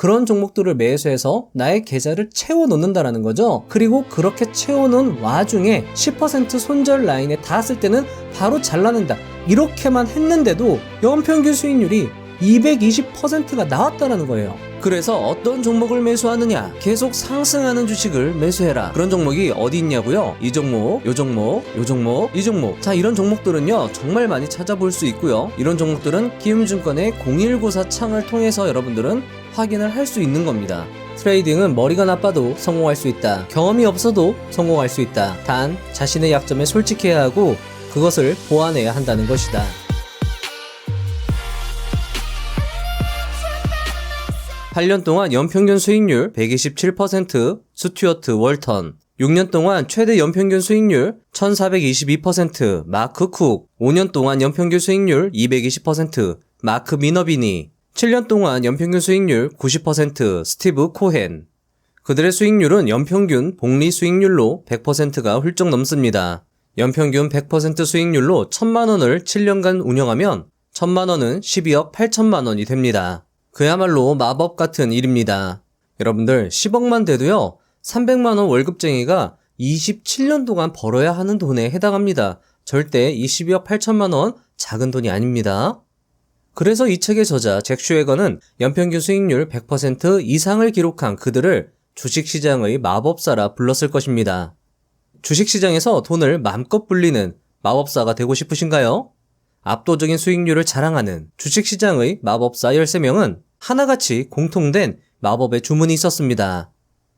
그런 종목들을 매수해서 나의 계좌를 채워놓는다라는 거죠. 그리고 그렇게 채워놓은 와중에 10% 손절 라인에 닿았을 때는 바로 잘라낸다. 이렇게만 했는데도 연평균 수익률이 220%가 나왔다라는 거예요. 그래서 어떤 종목을 매수하느냐? 계속 상승하는 주식을 매수해라. 그런 종목이 어디 있냐고요? 이 종목, 요 종목, 요 종목, 이 종목. 자, 이런 종목들은요 정말 많이 찾아볼 수 있고요. 이런 종목들은 키움증권의 0194 창을 통해서 여러분들은 확인을 할 수 있는 겁니다. 트레이딩은 머리가 나빠도 성공할 수 있다. 경험이 없어도 성공할 수 있다. 단 자신의 약점에 솔직해야 하고 그것을 보완해야 한다는 것이다. 8년 동안 연평균 수익률 127%, 스튜어트 월턴. 6년 동안 최대 연평균 수익률 1422%, 마크 쿡. 5년 동안 연평균 수익률 220%, 마크 미너비니. 7년 동안 연평균 수익률 90%, 스티브 코헨. 그들의 수익률은 연평균 복리 수익률로 100%가 훌쩍 넘습니다. 연평균 100% 수익률로 1000만원을 7년간 운영하면 1000만원은 12억 8천만원이 됩니다. 그야말로 마법 같은 일입니다. 여러분들 10억만 돼도요 300만원 월급쟁이가 27년 동안 벌어야 하는 돈에 해당합니다. 절대 이 12억 8천만원 작은 돈이 아닙니다. 그래서 이 책의 저자 잭 슈웨거는 연평균 수익률 100% 이상을 기록한 그들을 주식시장의 마법사라 불렀을 것입니다. 주식시장에서 돈을 맘껏 불리는 마법사가 되고 싶으신가요? 압도적인 수익률을 자랑하는 주식시장의 마법사 13명은 하나같이 공통된 마법의 주문이 있었습니다.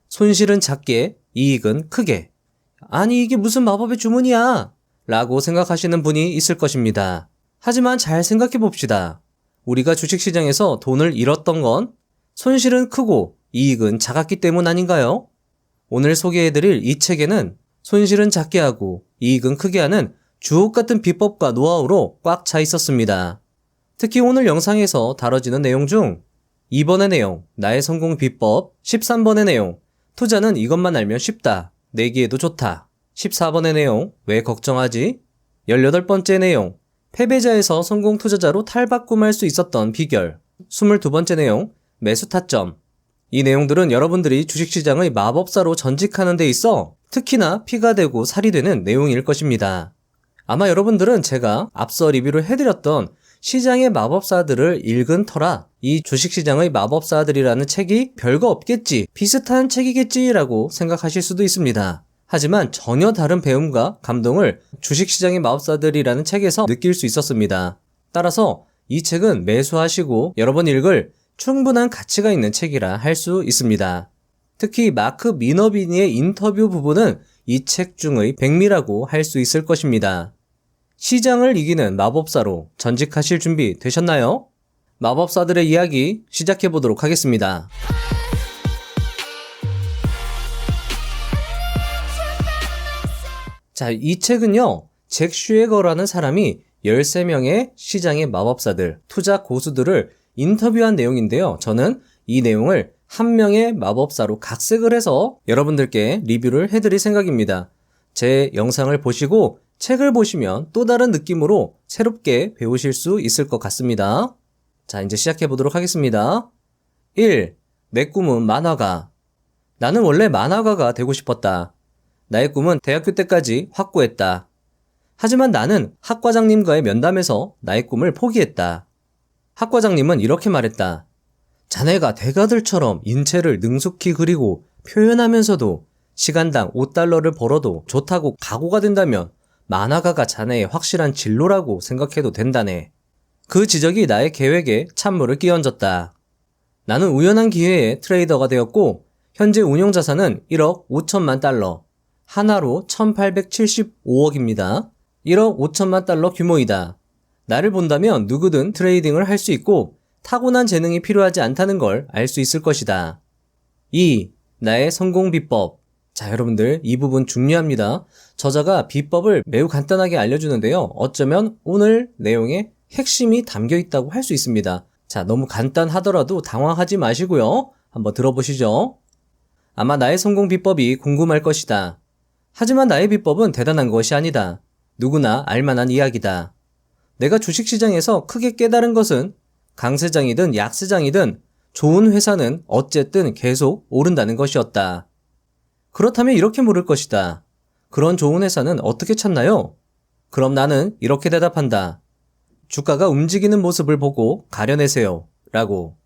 손실은 작게, 이익은 크게. 아니 이게 무슨 마법의 주문이야? 라고 생각하시는 분이 있을 것입니다. 하지만 잘 생각해 봅시다. 우리가 주식시장에서 돈을 잃었던 건 손실은 크고 이익은 작았기 때문 아닌가요? 오늘 소개해드릴 이 책에는 손실은 작게 하고 이익은 크게 하는 주옥같은 비법과 노하우로 꽉 차 있었습니다. 특히 오늘 영상에서 다뤄지는 내용 중 2번의 내용, 나의 성공 비법, 13번의 내용, 투자는 이것만 알면 쉽다, 내기에도 좋다, 14번의 내용, 왜 걱정하지? 18번째 내용, 패배자에서 성공 투자자로 탈바꿈할 수 있었던 비결, 22번째 내용, 매수 타점. 이 내용들은 여러분들이 주식시장의 마법사로 전직하는 데 있어 특히나 피가 되고 살이 되는 내용일 것입니다. 아마 여러분들은 제가 앞서 리뷰를 해드렸던 시장의 마법사들을 읽은 터라 이 주식시장의 마법사들이라는 책이 별거 없겠지, 비슷한 책이겠지 라고 생각하실 수도 있습니다. 하지만 전혀 다른 배움과 감동을 주식시장의 마법사들이라는 책에서 느낄 수 있었습니다. 따라서 이 책은 매수하시고 여러 번 읽을 충분한 가치가 있는 책이라 할 수 있습니다. 특히 마크 미너비니의 인터뷰 부분은 이 책 중의 백미라고 할 수 있을 것입니다. 시장을 이기는 마법사로 전직하실 준비 되셨나요? 마법사들의 이야기 시작해 보도록 하겠습니다. 자, 이 책은요, 잭 슈웨거라는 사람이 13명의 시장의 마법사들, 투자 고수들을 인터뷰한 내용인데요. 저는 이 내용을 한 명의 마법사로 각색을 해서 여러분들께 리뷰를 해드릴 생각입니다. 제 영상을 보시고 책을 보시면 또 다른 느낌으로 새롭게 배우실 수 있을 것 같습니다. 자, 이제 시작해 보도록 하겠습니다. 1. 내 꿈은 만화가. 나는 원래 만화가가 되고 싶었다. 나의 꿈은 대학교 때까지 확고했다. 하지만 나는 학과장님과의 면담에서 나의 꿈을 포기했다. 학과장님은 이렇게 말했다. 자네가 대가들처럼 인체를 능숙히 그리고 표현하면서도 시간당 5달러를 벌어도 좋다고 각오가 된다면 만화가가 자네의 확실한 진로라고 생각해도 된다네. 그 지적이 나의 계획에 찬물을 끼얹었다. 나는 우연한 기회에 트레이더가 되었고 현재 운용자산은 1억 5천만 달러, 하나로 1875억입니다. 1억 5천만 달러 규모이다. 나를 본다면 누구든 트레이딩을 할 수 있고 타고난 재능이 필요하지 않다는 걸 알 수 있을 것이다. 2. 나의 성공 비법. 자, 여러분들 이 부분 중요합니다. 저자가 비법을 매우 간단하게 알려주는데요. 어쩌면 오늘 내용에 핵심이 담겨 있다고 할 수 있습니다. 자, 너무 간단하더라도 당황하지 마시고요. 한번 들어보시죠. 아마 나의 성공 비법이 궁금할 것이다. 하지만 나의 비법은 대단한 것이 아니다. 누구나 알만한 이야기다. 내가 주식시장에서 크게 깨달은 것은 강세장이든 약세장이든 좋은 회사는 어쨌든 계속 오른다는 것이었다. 그렇다면 이렇게 물을 것이다. 그런 좋은 회사는 어떻게 찾나요? 그럼 나는 이렇게 대답한다. 주가가 움직이는 모습을 보고 가려내세요. 라고.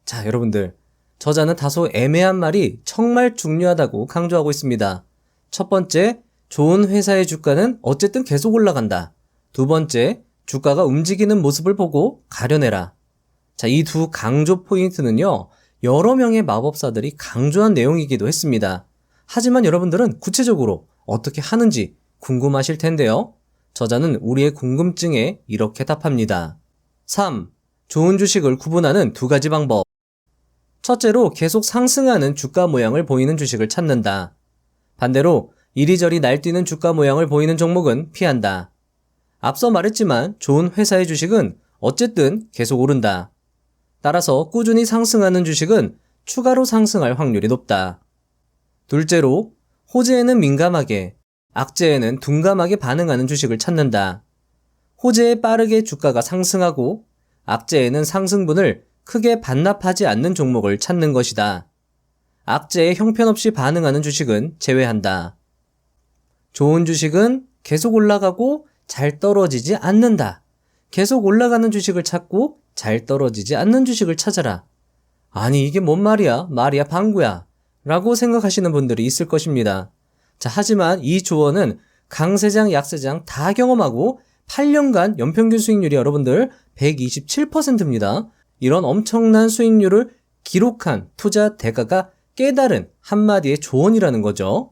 자, 여러분들. 저자는 다소 애매한 말이 정말 중요하다고 강조하고 있습니다. 첫 번째, 좋은 회사의 주가는 어쨌든 계속 올라간다. 두 번째, 주가가 움직이는 모습을 보고 가려내라. 자, 이 두 강조 포인트는요, 여러 명의 마법사들이 강조한 내용이기도 했습니다. 하지만 여러분들은 구체적으로 어떻게 하는지 궁금하실 텐데요. 저자는 우리의 궁금증에 이렇게 답합니다. 3. 좋은 주식을 구분하는 두 가지 방법. 첫째로 계속 상승하는 주가 모양을 보이는 주식을 찾는다. 반대로 이리저리 날뛰는 주가 모양을 보이는 종목은 피한다. 앞서 말했지만 좋은 회사의 주식은 어쨌든 계속 오른다. 따라서 꾸준히 상승하는 주식은 추가로 상승할 확률이 높다. 둘째로 호재에는 민감하게, 악재에는 둔감하게 반응하는 주식을 찾는다. 호재에 빠르게 주가가 상승하고 악재에는 상승분을 크게 반납하지 않는 종목을 찾는 것이다. 악재에 형편없이 반응하는 주식은 제외한다. 좋은 주식은 계속 올라가고 잘 떨어지지 않는다. 계속 올라가는 주식을 찾고 잘 떨어지지 않는 주식을 찾아라. 아니 이게 뭔 말이야? 말이야 방구야. 라고 생각하시는 분들이 있을 것입니다. 자, 하지만 이 조언은 강세장, 약세장 다 경험하고 8년간 연평균 수익률이 여러분들 127%입니다. 이런 엄청난 수익률을 기록한 투자 대가가 깨달은 한마디의 조언이라는 거죠.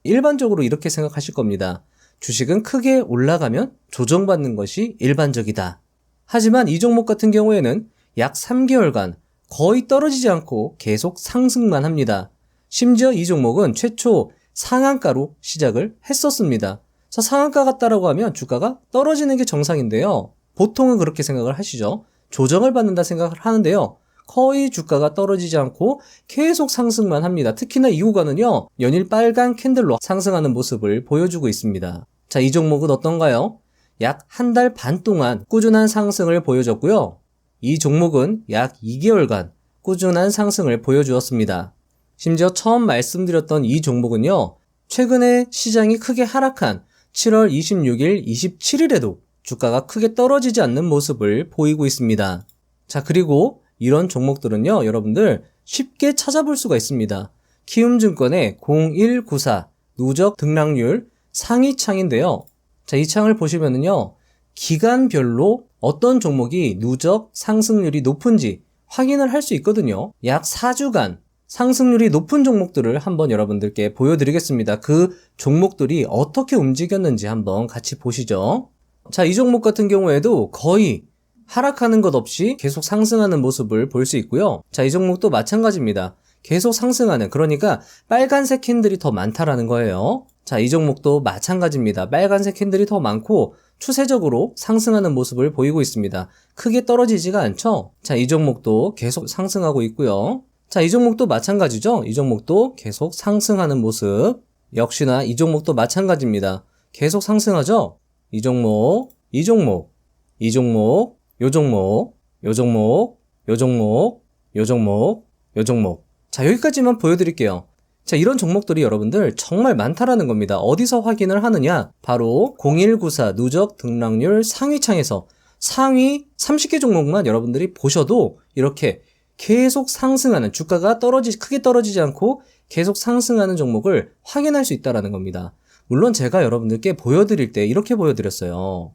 일반적으로 이렇게 생각하실 겁니다. 주식은 크게 올라가면 조정받는 것이 일반적이다. 하지만 이 종목 같은 경우에는 약 3개월간 거의 떨어지지 않고 계속 상승만 합니다. 심지어 이 종목은 최초 상한가로 시작을 했었습니다. 상한가 같다라고 하면 주가가 떨어지는 게 정상인데요. 보통은 그렇게 생각을 하시죠. 조정을 받는다 생각을 하는데요. 거의 주가가 떨어지지 않고 계속 상승만 합니다. 특히나 이 구간은요, 연일 빨간 캔들로 상승하는 모습을 보여주고 있습니다. 자, 이 종목은 어떤가요? 약 한 달 반 동안 꾸준한 상승을 보여줬고요. 이 종목은 약 2개월간 꾸준한 상승을 보여주었습니다. 심지어 처음 말씀드렸던 이 종목은요, 최근에 시장이 크게 하락한 7월 26일, 27일에도 주가가 크게 떨어지지 않는 모습을 보이고 있습니다. 자, 그리고 이런 종목들은요, 여러분들 쉽게 찾아볼 수가 있습니다. 키움증권의 0194 누적 등락률 상위 창인데요. 자, 이 창을 보시면은요, 기간별로 어떤 종목이 누적 상승률이 높은지 확인을 할 수 있거든요. 약 4주간 상승률이 높은 종목들을 한번 여러분들께 보여드리겠습니다. 그 종목들이 어떻게 움직였는지 한번 같이 보시죠. 자, 이 종목 같은 경우에도 거의 하락하는 것 없이 계속 상승하는 모습을 볼 수 있고요. 자, 이 종목도 마찬가지입니다. 계속 상승하는, 그러니까 빨간색 캔들이 더 많다라는 거예요. 자, 이 종목도 마찬가지입니다. 빨간색 캔들이 더 많고 추세적으로 상승하는 모습을 보이고 있습니다. 크게 떨어지지가 않죠? 자, 이 종목도 계속 상승하고 있고요. 자, 이 종목도 마찬가지죠? 이 종목도 계속 상승하는 모습. 역시나 이 종목도 마찬가지입니다. 계속 상승하죠? 이 종목, 이 종목, 이 종목, 요 종목, 요 종목, 요 종목, 요 종목, 요 종목. 자, 여기까지만 보여드릴게요. 자, 이런 종목들이 여러분들 정말 많다라는 겁니다. 어디서 확인을 하느냐? 바로 0194 누적 등락률 상위창에서 상위 30개 종목만 여러분들이 보셔도 이렇게 계속 상승하는, 주가가 크게 떨어지지 않고 계속 상승하는 종목을 확인할 수 있다는 겁니다. 물론 제가 여러분들께 보여드릴 때 이렇게 보여드렸어요.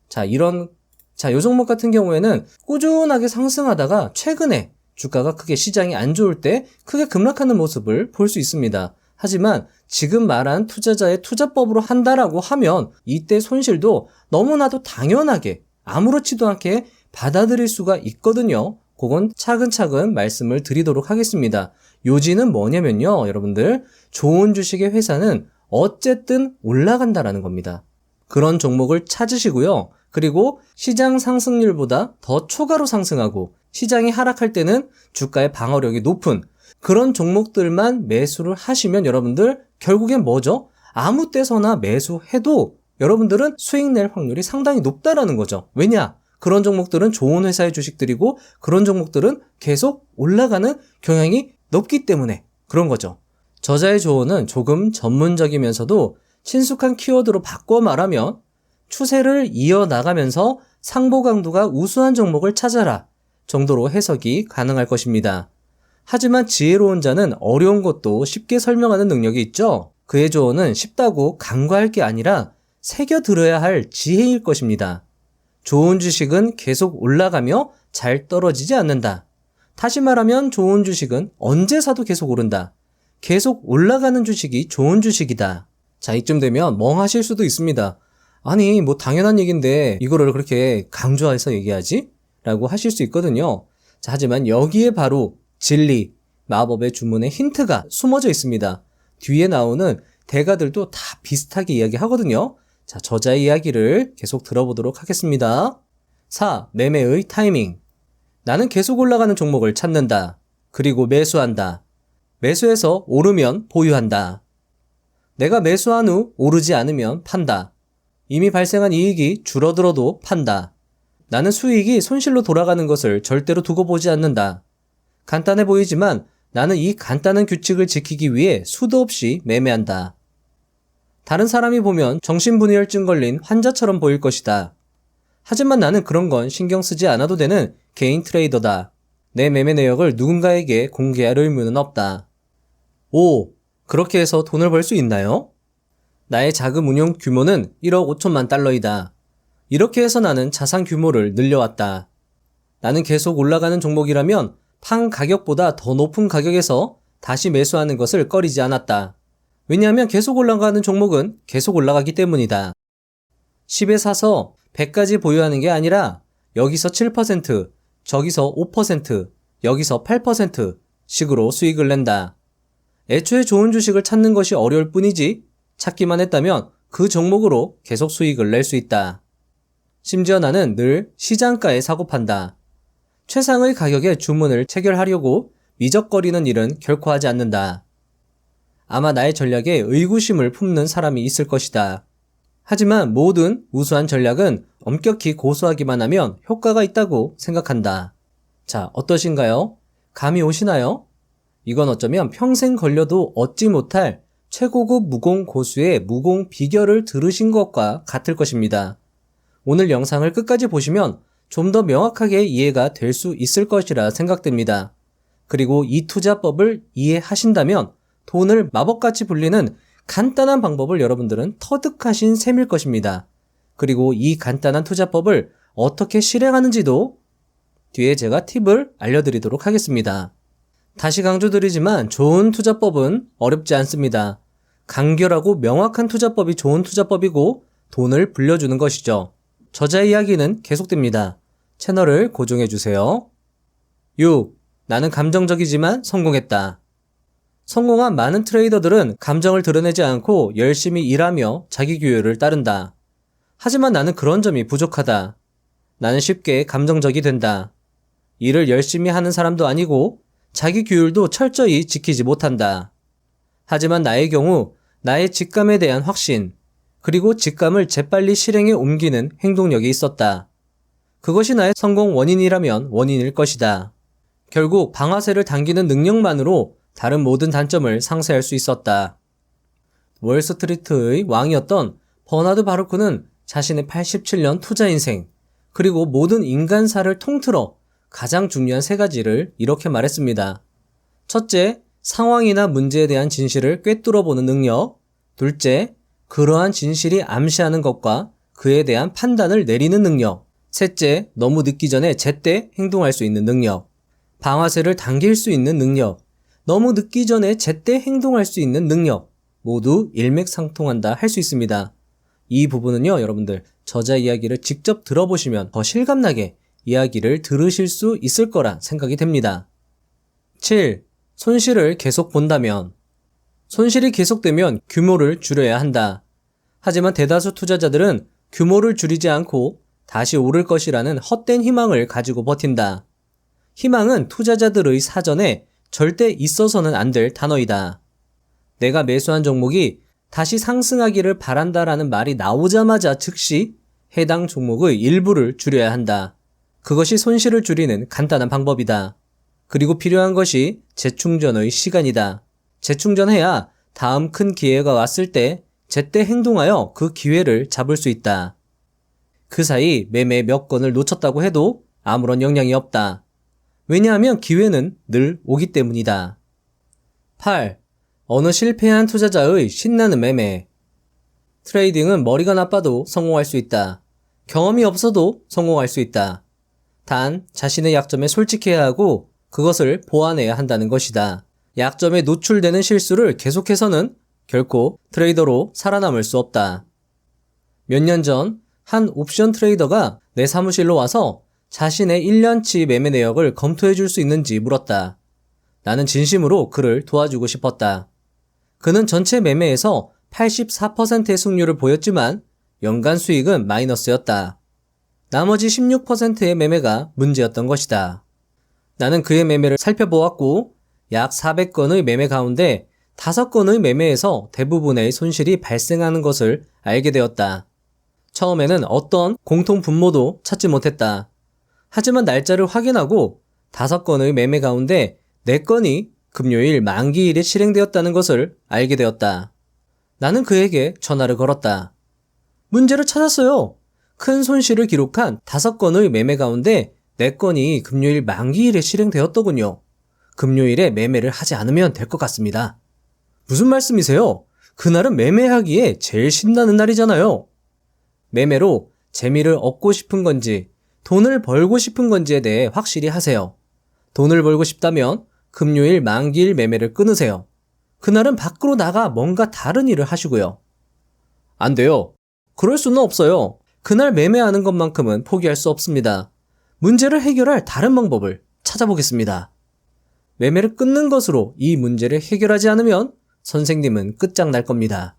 자, 요 종목 같은 경우에는 꾸준하게 상승하다가 최근에 주가가 크게 시장이 안 좋을 때 크게 급락하는 모습을 볼 수 있습니다. 하지만 지금 말한 투자자의 투자법으로 한다라고 하면 이때 손실도 너무나도 당연하게 아무렇지도 않게 받아들일 수가 있거든요. 그건 차근차근 말씀을 드리도록 하겠습니다. 요지는 뭐냐면요, 여러분들 좋은 주식의 회사는 어쨌든 올라간다라는 겁니다. 그런 종목을 찾으시고요. 그리고 시장 상승률보다 더 초과로 상승하고 시장이 하락할 때는 주가의 방어력이 높은 그런 종목들만 매수를 하시면 여러분들 결국엔 뭐죠? 아무 때서나 매수해도 여러분들은 수익 낼 확률이 상당히 높다라는 거죠. 왜냐? 그런 종목들은 좋은 회사의 주식들이고 그런 종목들은 계속 올라가는 경향이 높기 때문에 그런 거죠. 저자의 조언은 조금 전문적이면서도 친숙한 키워드로 바꿔 말하면 추세를 이어나가면서 상보 강도가 우수한 종목을 찾아라 정도로 해석이 가능할 것입니다. 하지만 지혜로운 자는 어려운 것도 쉽게 설명하는 능력이 있죠. 그의 조언은 쉽다고 간과할 게 아니라 새겨들어야 할 지혜일 것입니다. 좋은 주식은 계속 올라가며 잘 떨어지지 않는다. 다시 말하면 좋은 주식은 언제 사도 계속 오른다. 계속 올라가는 주식이 좋은 주식이다. 자, 이쯤 되면 멍하실 수도 있습니다. 아니, 뭐 당연한 얘기인데 이거를 그렇게 강조해서 얘기하지? 라고 하실 수 있거든요. 자, 하지만 여기에 바로 진리, 마법의 주문의 힌트가 숨어져 있습니다. 뒤에 나오는 대가들도 다 비슷하게 이야기하거든요. 자, 저자의 이야기를 계속 들어보도록 하겠습니다. 4. 매매의 타이밍. 나는 계속 올라가는 종목을 찾는다. 그리고 매수한다. 매수해서 오르면 보유한다. 내가 매수한 후 오르지 않으면 판다. 이미 발생한 이익이 줄어들어도 판다. 나는 수익이 손실로 돌아가는 것을 절대로 두고 보지 않는다. 간단해 보이지만 나는 이 간단한 규칙을 지키기 위해 수도 없이 매매한다. 다른 사람이 보면 정신분열증 걸린 환자처럼 보일 것이다. 하지만 나는 그런 건 신경 쓰지 않아도 되는 개인 트레이더다. 내 매매 내역을 누군가에게 공개할 의무는 없다. 5. 그렇게 해서 돈을 벌 수 있나요? 나의 자금 운용 규모는 1억 5천만 달러이다. 이렇게 해서 나는 자산 규모를 늘려왔다. 나는 계속 올라가는 종목이라면 판 가격보다 더 높은 가격에서 다시 매수하는 것을 꺼리지 않았다. 왜냐하면 계속 올라가는 종목은 계속 올라가기 때문이다. 10에 사서 100까지 보유하는 게 아니라 여기서 7%, 저기서 5%, 여기서 8% 식으로 수익을 낸다. 애초에 좋은 주식을 찾는 것이 어려울 뿐이지 찾기만 했다면 그 종목으로 계속 수익을 낼 수 있다. 심지어 나는 늘 시장가에 사고 판다. 최상의 가격에 주문을 체결하려고 미적거리는 일은 결코 하지 않는다. 아마 나의 전략에 의구심을 품는 사람이 있을 것이다. 하지만 모든 우수한 전략은 엄격히 고수하기만 하면 효과가 있다고 생각한다. 자, 어떠신가요? 감이 오시나요? 이건 어쩌면 평생 걸려도 얻지 못할 최고급 무공 고수의 무공 비결을 들으신 것과 같을 것입니다. 오늘 영상을 끝까지 보시면 좀 더 명확하게 이해가 될 수 있을 것이라 생각됩니다. 그리고 이 투자법을 이해하신다면 돈을 마법같이 불리는 간단한 방법을 여러분들은 터득하신 셈일 것입니다. 그리고 이 간단한 투자법을 어떻게 실행하는지도 뒤에 제가 팁을 알려드리도록 하겠습니다. 다시 강조드리지만 좋은 투자법은 어렵지 않습니다. 간결하고 명확한 투자법이 좋은 투자법이고 돈을 불려주는 것이죠. 저자의 이야기는 계속됩니다. 채널을 고정해주세요. 6. 나는 감정적이지만 성공했다. 성공한 많은 트레이더들은 감정을 드러내지 않고 열심히 일하며 자기 규율을 따른다. 하지만 나는 그런 점이 부족하다. 나는 쉽게 감정적이 된다. 일을 열심히 하는 사람도 아니고 자기 규율도 철저히 지키지 못한다. 하지만 나의 경우 나의 직감에 대한 확신, 그리고 직감을 재빨리 실행에 옮기는 행동력이 있었다. 그것이 나의 성공 원인이라면 원인일 것이다. 결국 방아쇠를 당기는 능력만으로 다른 모든 단점을 상쇄할 수 있었다. 월스트리트의 왕이었던 버나드 바루크는 자신의 87년 투자 인생, 그리고 모든 인간사를 통틀어 가장 중요한 세 가지를 이렇게 말했습니다. 첫째, 상황이나 문제에 대한 진실을 꿰뚫어보는 능력. 둘째, 그러한 진실이 암시하는 것과 그에 대한 판단을 내리는 능력. 셋째, 너무 늦기 전에 제때 행동할 수 있는 능력. 방아쇠를 당길 수 있는 능력. 너무 늦기 전에 제때 행동할 수 있는 능력. 모두 일맥상통한다 할 수 있습니다. 이 부분은요, 여러분들 저자 이야기를 직접 들어보시면 더 실감나게 이야기를 들으실 수 있을 거라 생각이 됩니다. 7. 손실을 계속 본다면. 손실이 계속되면 규모를 줄여야 한다. 하지만 대다수 투자자들은 규모를 줄이지 않고 다시 오를 것이라는 헛된 희망을 가지고 버틴다. 희망은 투자자들의 사전에 절대 있어서는 안 될 단어이다. 내가 매수한 종목이 다시 상승하기를 바란다라는 말이 나오자마자 즉시 해당 종목의 일부를 줄여야 한다. 그것이 손실을 줄이는 간단한 방법이다. 그리고 필요한 것이 재충전의 시간이다. 재충전해야 다음 큰 기회가 왔을 때 제때 행동하여 그 기회를 잡을 수 있다. 그 사이 매매 몇 건을 놓쳤다고 해도 아무런 영향이 없다. 왜냐하면 기회는 늘 오기 때문이다. 8. 어느 실패한 투자자의 신나는 매매. 트레이딩은 머리가 나빠도 성공할 수 있다. 경험이 없어도 성공할 수 있다. 단 자신의 약점에 솔직해야 하고 그것을 보완해야 한다는 것이다. 약점에 노출되는 실수를 계속해서는 결코 트레이더로 살아남을 수 없다. 몇 년 전 한 옵션 트레이더가 내 사무실로 와서 자신의 1년치 매매 내역을 검토해 줄 수 있는지 물었다. 나는 진심으로 그를 도와주고 싶었다. 그는 전체 매매에서 84%의 승률을 보였지만 연간 수익은 마이너스였다. 나머지 16%의 매매가 문제였던 것이다. 나는 그의 매매를 살펴보았고 약 400건의 매매 가운데 5건의 매매에서 대부분의 손실이 발생하는 것을 알게 되었다. 처음에는 어떤 공통 분모도 찾지 못했다. 하지만 날짜를 확인하고 5건의 매매 가운데 4건이 금요일 만기일에 실행되었다는 것을 알게 되었다. 나는 그에게 전화를 걸었다. 문제를 찾았어요. 큰 손실을 기록한 5건의 매매 가운데 4건이 금요일 만기일에 실행되었더군요. 금요일에 매매를 하지 않으면 될 것 같습니다. 무슨 말씀이세요? 그날은 매매하기에 제일 신나는 날이잖아요. 매매로 재미를 얻고 싶은 건지 돈을 벌고 싶은 건지에 대해 확실히 하세요. 돈을 벌고 싶다면 금요일 만기일 매매를 끊으세요. 그날은 밖으로 나가 뭔가 다른 일을 하시고요. 안 돼요. 그럴 수는 없어요. 그날 매매하는 것만큼은 포기할 수 없습니다. 문제를 해결할 다른 방법을 찾아보겠습니다. 매매를 끊는 것으로 이 문제를 해결하지 않으면 선생님은 끝장날 겁니다.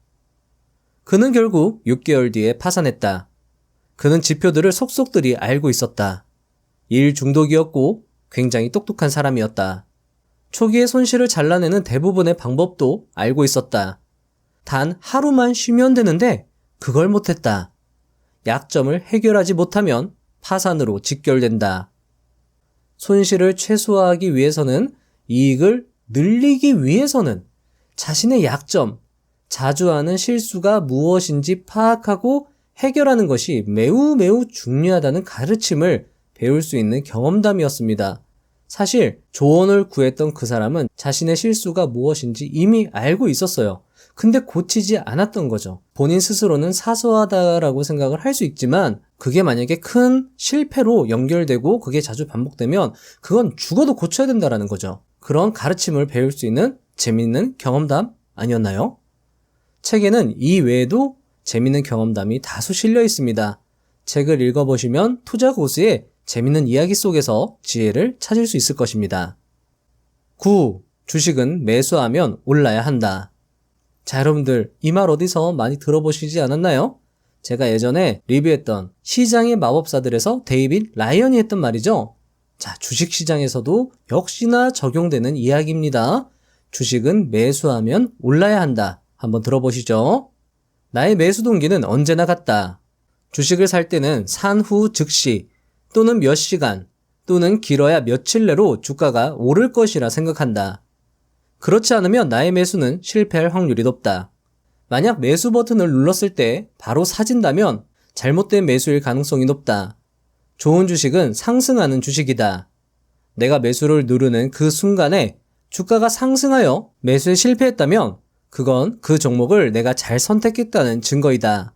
그는 결국 6개월 뒤에 파산했다. 그는 지표들을 속속들이 알고 있었다. 일 중독이었고 굉장히 똑똑한 사람이었다. 초기에 손실을 잘라내는 대부분의 방법도 알고 있었다. 단 하루만 쉬면 되는데 그걸 못했다. 약점을 해결하지 못하면 파산으로 직결된다. 손실을 최소화하기 위해서는 이익을 늘리기 위해서는 자신의 약점, 자주 하는 실수가 무엇인지 파악하고 해결하는 것이 매우 중요하다는 가르침을 배울 수 있는 경험담이었습니다. 사실 조언을 구했던 그 사람은 자신의 실수가 무엇인지 이미 알고 있었어요. 근데 고치지 않았던 거죠. 본인 스스로는 사소하다라고 생각을 할 수 있지만 그게 만약에 큰 실패로 연결되고 그게 자주 반복되면 그건 죽어도 고쳐야 된다라는 거죠. 그런 가르침을 배울 수 있는 재밌는 경험담 아니었나요? 책에는 이 외에도 재밌는 경험담이 다수 실려 있습니다. 책을 읽어보시면 투자 고수의 재밌는 이야기 속에서 지혜를 찾을 수 있을 것입니다. 9. 주식은 매수하면 올라야 한다. 자, 여러분들 이 말 어디서 많이 들어보시지 않았나요? 제가 예전에 리뷰했던 시장의 마법사들에서 데이빗 라이언이 했던 말이죠. 자, 주식시장에서도 역시나 적용되는 이야기입니다. 주식은 매수하면 올라야 한다. 한번 들어보시죠. 나의 매수 동기는 언제나 같다. 주식을 살 때는 산 후 즉시 또는 몇 시간 또는 길어야 며칠 내로 주가가 오를 것이라 생각한다. 그렇지 않으면 나의 매수는 실패할 확률이 높다. 만약 매수 버튼을 눌렀을 때 바로 사진다면 잘못된 매수일 가능성이 높다. 좋은 주식은 상승하는 주식이다. 내가 매수를 누르는 그 순간에 주가가 상승하여 매수에 실패했다면 그건 그 종목을 내가 잘 선택했다는 증거이다.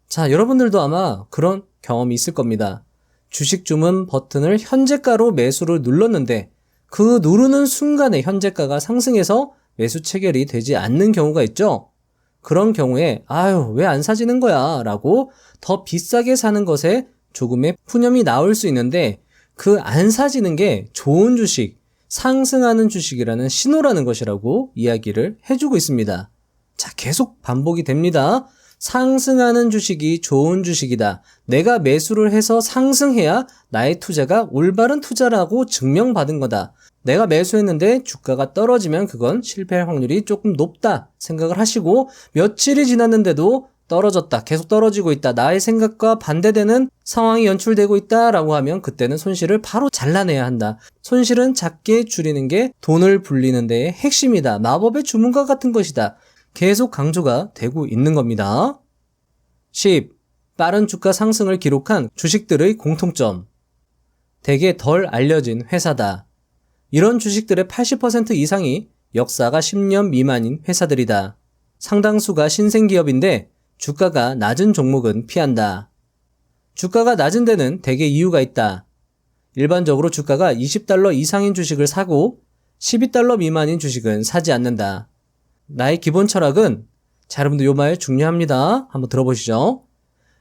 자, 여러분들도 아마 그런 경험이 있을 겁니다. 주식 주문 버튼을 현재가로 매수를 눌렀는데 그 누르는 순간에 현재가가 상승해서 매수 체결이 되지 않는 경우가 있죠. 그런 경우에 왜 안 사지는 거야 라고 더 비싸게 사는 것에 조금의 푸념이 나올 수 있는데 그 안 사지는 게 좋은 주식, 상승하는 주식이라는 신호라는 것이라고 이야기를 해주고 있습니다. 자, 계속 반복이 됩니다. 상승하는 주식이 좋은 주식이다. 내가 매수를 해서 상승해야 나의 투자가 올바른 투자라고 증명받은 거다. 내가 매수했는데 주가가 떨어지면 그건 실패할 확률이 조금 높다 생각을 하시고 며칠이 지났는데도 떨어졌다, 계속 떨어지고 있다, 나의 생각과 반대되는 상황이 연출되고 있다라고 하면 그때는 손실을 바로 잘라내야 한다. 손실은 작게 줄이는 게 돈을 불리는 데의 핵심이다. 마법의 주문과 같은 것이다. 계속 강조가 되고 있는 겁니다. 10. 빠른 주가 상승을 기록한 주식들의 공통점. 대개 덜 알려진 회사다. 이런 주식들의 80% 이상이 역사가 10년 미만인 회사들이다. 상당수가 신생기업인데 주가가 낮은 종목은 피한다. 주가가 낮은 데는 대개 이유가 있다. 일반적으로 주가가 $20 이상인 주식을 사고 $12 미만인 주식은 사지 않는다. 나의 기본 철학은, 자, 여러분들 요 말 중요합니다. 한번 들어보시죠.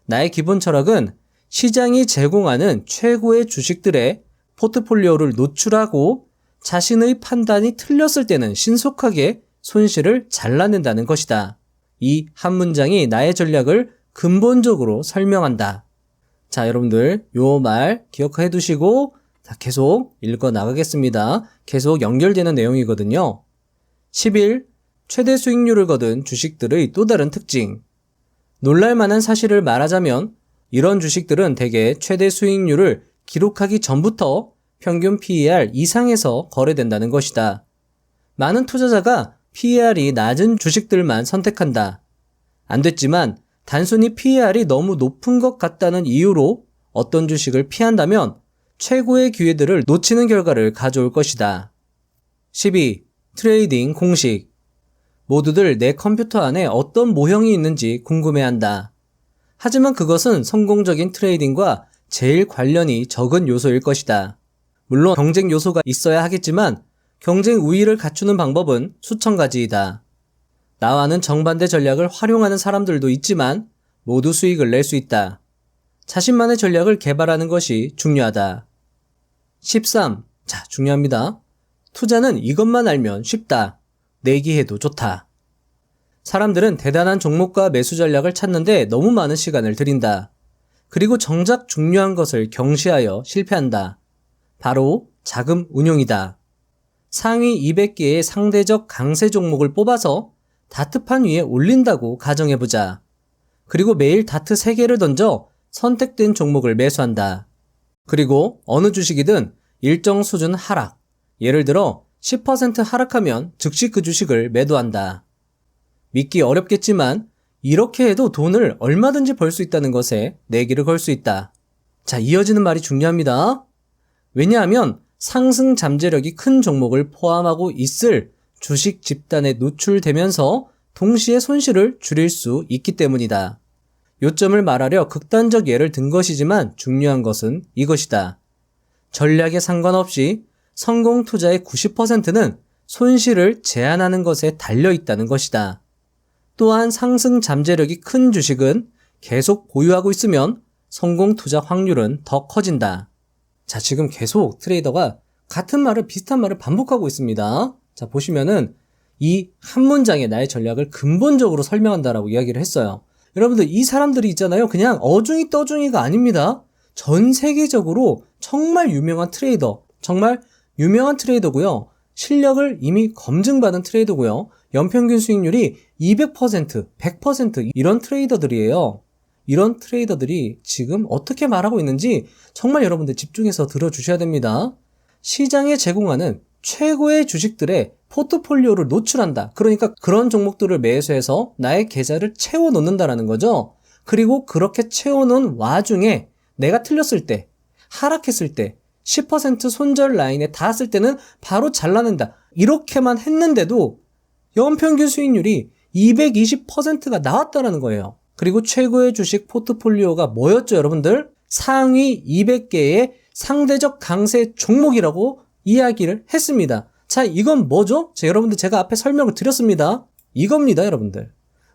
나의 기본 철학은 시장이 제공하는 최고의 주식들의 포트폴리오를 노출하고 자신의 판단이 틀렸을 때는 신속하게 손실을 잘라낸다는 것이다. 이 한 문장이 나의 전략을 근본적으로 설명한다. 자, 여러분들 요 말 기억해 두시고 계속 읽어 나가겠습니다. 계속 연결되는 내용이거든요. 11. 최대 수익률을 거둔 주식들의 또 다른 특징. 놀랄만한 사실을 말하자면 이런 주식들은 대개 최대 수익률을 기록하기 전부터 평균 PER 이상에서 거래된다는 것이다. 많은 투자자가 PER이 낮은 주식들만 선택한다. 안 됐지만 단순히 PER이 너무 높은 것 같다는 이유로 어떤 주식을 피한다면 최고의 기회들을 놓치는 결과를 가져올 것이다. 12. 트레이딩 공식. 모두들 내 컴퓨터 안에 어떤 모형이 있는지 궁금해한다. 하지만 그것은 성공적인 트레이딩과 제일 관련이 적은 요소일 것이다. 물론 경쟁 요소가 있어야 하겠지만 경쟁 우위를 갖추는 방법은 수천 가지이다. 나와는 정반대 전략을 활용하는 사람들도 있지만 모두 수익을 낼 수 있다. 자신만의 전략을 개발하는 것이 중요하다. 13. 자, 중요합니다. 투자는 이것만 알면 쉽다. 내기해도 좋다. 사람들은 대단한 종목과 매수 전략을 찾는데 너무 많은 시간을 들인다. 그리고 정작 중요한 것을 경시하여 실패한다. 바로 자금 운용이다. 상위 200개의 상대적 강세 종목을 뽑아서 다트판 위에 올린다고 가정해보자. 그리고 매일 다트 3개를 던져 선택된 종목을 매수한다. 그리고 어느 주식이든 일정 수준 하락, 예를 들어 10% 하락하면 즉시 그 주식을 매도한다. 믿기 어렵겠지만 이렇게 해도 돈을 얼마든지 벌 수 있다는 것에 내기를 걸 수 있다. 자, 이어지는 말이 중요합니다. 왜냐하면 상승 잠재력이 큰 종목을 포함하고 있을 주식 집단에 노출되면서 동시에 손실을 줄일 수 있기 때문이다. 요점을 말하려 극단적 예를 든 것이지만 중요한 것은 이것이다. 전략에 상관없이 성공 투자의 90%는 손실을 제한하는 것에 달려 있다는 것이다. 또한 상승 잠재력이 큰 주식은 계속 보유하고 있으면 성공 투자 확률은 더 커진다. 자, 지금 계속 트레이더가 같은 말을, 비슷한 말을 반복하고 있습니다. 자, 보시면은 이 한 문장에 나의 전략을 근본적으로 설명한다라고 이야기를 했어요. 여러분들 이 사람들이 있잖아요. 그냥 어중이 떠중이가 아닙니다. 전 세계적으로 정말 유명한 트레이더, 정말 유명한 트레이더고요. 실력을 이미 검증받은 트레이더고요. 연평균 수익률이 200%, 100% 이런 트레이더들이에요. 이런 트레이더들이 지금 어떻게 말하고 있는지 정말 여러분들 집중해서 들어주셔야 됩니다. 시장에 제공하는 최고의 주식들의 포트폴리오를 노출한다. 그러니까 그런 종목들을 매수해서 나의 계좌를 채워놓는다라는 거죠. 그리고 그렇게 채워놓은 와중에 내가 틀렸을 때, 하락했을 때, 10% 손절 라인에 닿았을 때는 바로 잘라낸다. 이렇게만 했는데도 연평균 수익률이 220%가 나왔다라는 거예요. 그리고 최고의 주식 포트폴리오가 뭐였죠, 여러분들? 상위 200개의 상대적 강세 종목이라고 이야기를 했습니다. 자, 이건 뭐죠? 자, 여러분들 제가 앞에 설명을 드렸습니다. 이겁니다, 여러분들.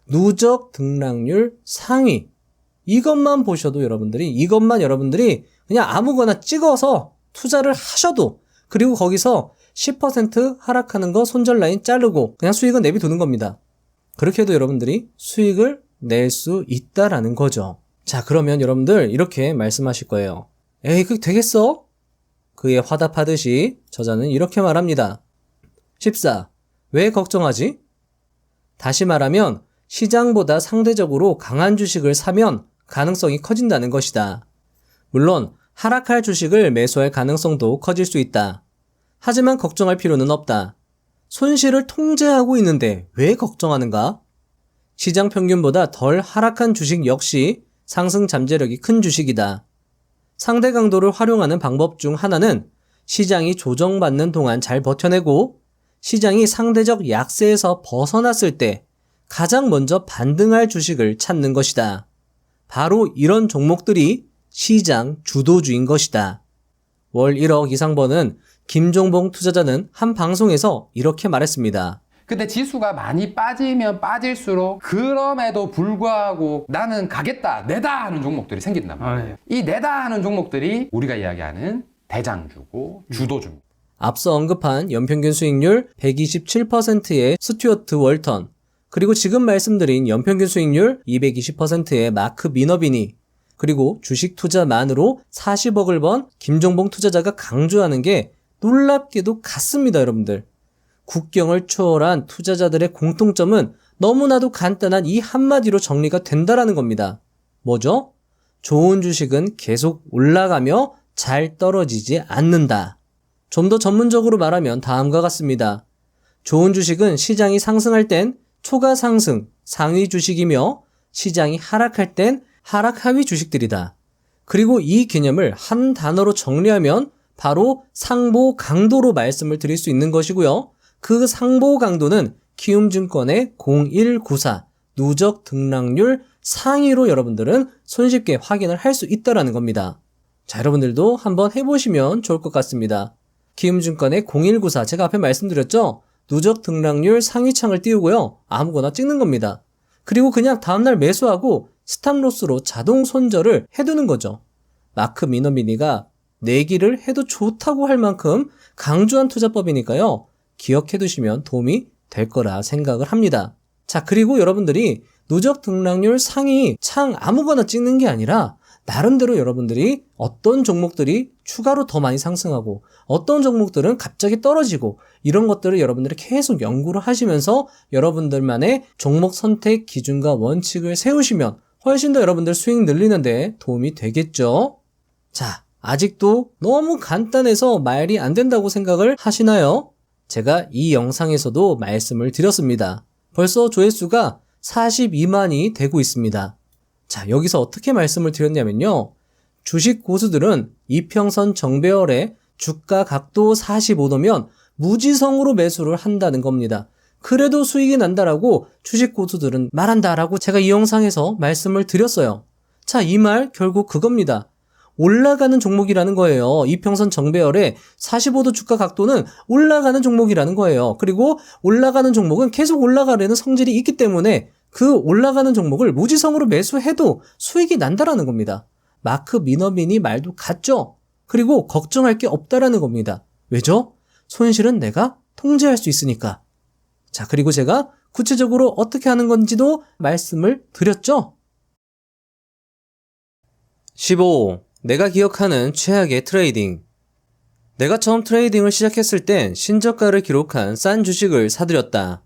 누적 등락률 상위. 이것만 보셔도 여러분들이 그냥 아무거나 찍어서 투자를 하셔도, 그리고 거기서 10% 하락하는 거 손절 라인 자르고 그냥 수익은 내비두는 겁니다. 그렇게 해도 여러분들이 수익을 낼 수 있다라는 거죠. 자, 그러면 여러분들 이렇게 말씀하실 거예요. 에이, 그게 되겠어? 그에 화답하듯이 저자는 이렇게 말합니다. 14. 왜 걱정하지? 다시 말하면 시장보다 상대적으로 강한 주식을 사면 가능성이 커진다는 것이다. 물론 하락할 주식을 매수할 가능성도 커질 수 있다. 하지만 걱정할 필요는 없다. 손실을 통제하고 있는데 왜 걱정하는가? 시장 평균보다 덜 하락한 주식 역시 상승 잠재력이 큰 주식이다. 상대 강도를 활용하는 방법 중 하나는 시장이 조정받는 동안 잘 버텨내고 시장이 상대적 약세에서 벗어났을 때 가장 먼저 반등할 주식을 찾는 것이다. 바로 이런 종목들이 시장 주도주인 것이다. 월 1억 이상 버는 김종봉 투자자는 한 방송에서 이렇게 말했습니다. 근데 지수가 많이 빠지면 빠질수록 그럼에도 불구하고 나는 가겠다, 내다 하는 종목들이 생긴단 말이에요. 이 내다 하는 종목들이 우리가 이야기하는 대장주고 주도주입니다. 앞서 언급한 연평균 수익률 127%의 스튜어트 월턴, 그리고 지금 말씀드린 연평균 수익률 220%의 마크 미너비니, 그리고 주식 투자만으로 40억을 번 김종봉 투자자가 강조하는 게 놀랍게도 같습니다, 여러분들. 국경을 초월한 투자자들의 공통점은 너무나도 간단한 이 한마디로 정리가 된다라는 겁니다. 뭐죠? 좋은 주식은 계속 올라가며 잘 떨어지지 않는다. 좀 더 전문적으로 말하면 다음과 같습니다. 좋은 주식은 시장이 상승할 땐 초과 상승, 상위 주식이며 시장이 하락할 땐 하락 하위 주식들이다. 그리고 이 개념을 한 단어로 정리하면 바로 상보 강도로 말씀을 드릴 수 있는 것이고요. 그 상보 강도는 키움증권의 0194 누적 등락률 상위로 여러분들은 손쉽게 확인을 할 수 있다는 겁니다. 자, 여러분들도 한번 해보시면 좋을 것 같습니다. 키움증권의 0194 제가 앞에 말씀드렸죠? 누적 등락률 상위창을 띄우고요. 아무거나 찍는 겁니다. 그리고 그냥 다음날 매수하고 스탑로스로 자동 손절을 해두는 거죠. 마크 미너미니가 내기를 해도 좋다고 할 만큼 강조한 투자법이니까요. 기억해두시면 도움이 될 거라 생각을 합니다. 자, 그리고 여러분들이 누적 등락률 상위 창 아무거나 찍는 게 아니라 나름대로 여러분들이 어떤 종목들이 추가로 더 많이 상승하고 어떤 종목들은 갑자기 떨어지고 이런 것들을 여러분들이 계속 연구를 하시면서 여러분들만의 종목 선택 기준과 원칙을 세우시면 훨씬 더 여러분들 수익 늘리는데 도움이 되겠죠. 자, 아직도 너무 간단해서 말이 안 된다고 생각을 하시나요? 제가 이 영상에서도 말씀을 드렸습니다. 벌써 조회수가 42만이 되고 있습니다. 자, 여기서 어떻게 말씀을 드렸냐면요. 주식 고수들은 이평선 정배열에 주가 각도 45도면 무지성으로 매수를 한다는 겁니다. 그래도 수익이 난다라고 주식 고수들은 말한다라고 제가 이 영상에서 말씀을 드렸어요. 자, 이 말 결국 그겁니다. 올라가는 종목이라는 거예요. 이평선 정배열의 45도 주가 각도는 올라가는 종목이라는 거예요. 그리고 올라가는 종목은 계속 올라가려는 성질이 있기 때문에 그 올라가는 종목을 무지성으로 매수해도 수익이 난다라는 겁니다. 마크 미너빈이 말도 같죠? 그리고 걱정할 게 없다라는 겁니다. 왜죠? 손실은 내가 통제할 수 있으니까. 자, 그리고 제가 구체적으로 어떻게 하는 건지도 말씀을 드렸죠? 15. 내가 기억하는 최악의 트레이딩. 내가 처음 트레이딩을 시작했을 땐 신저가를 기록한 싼 주식을 사들였다.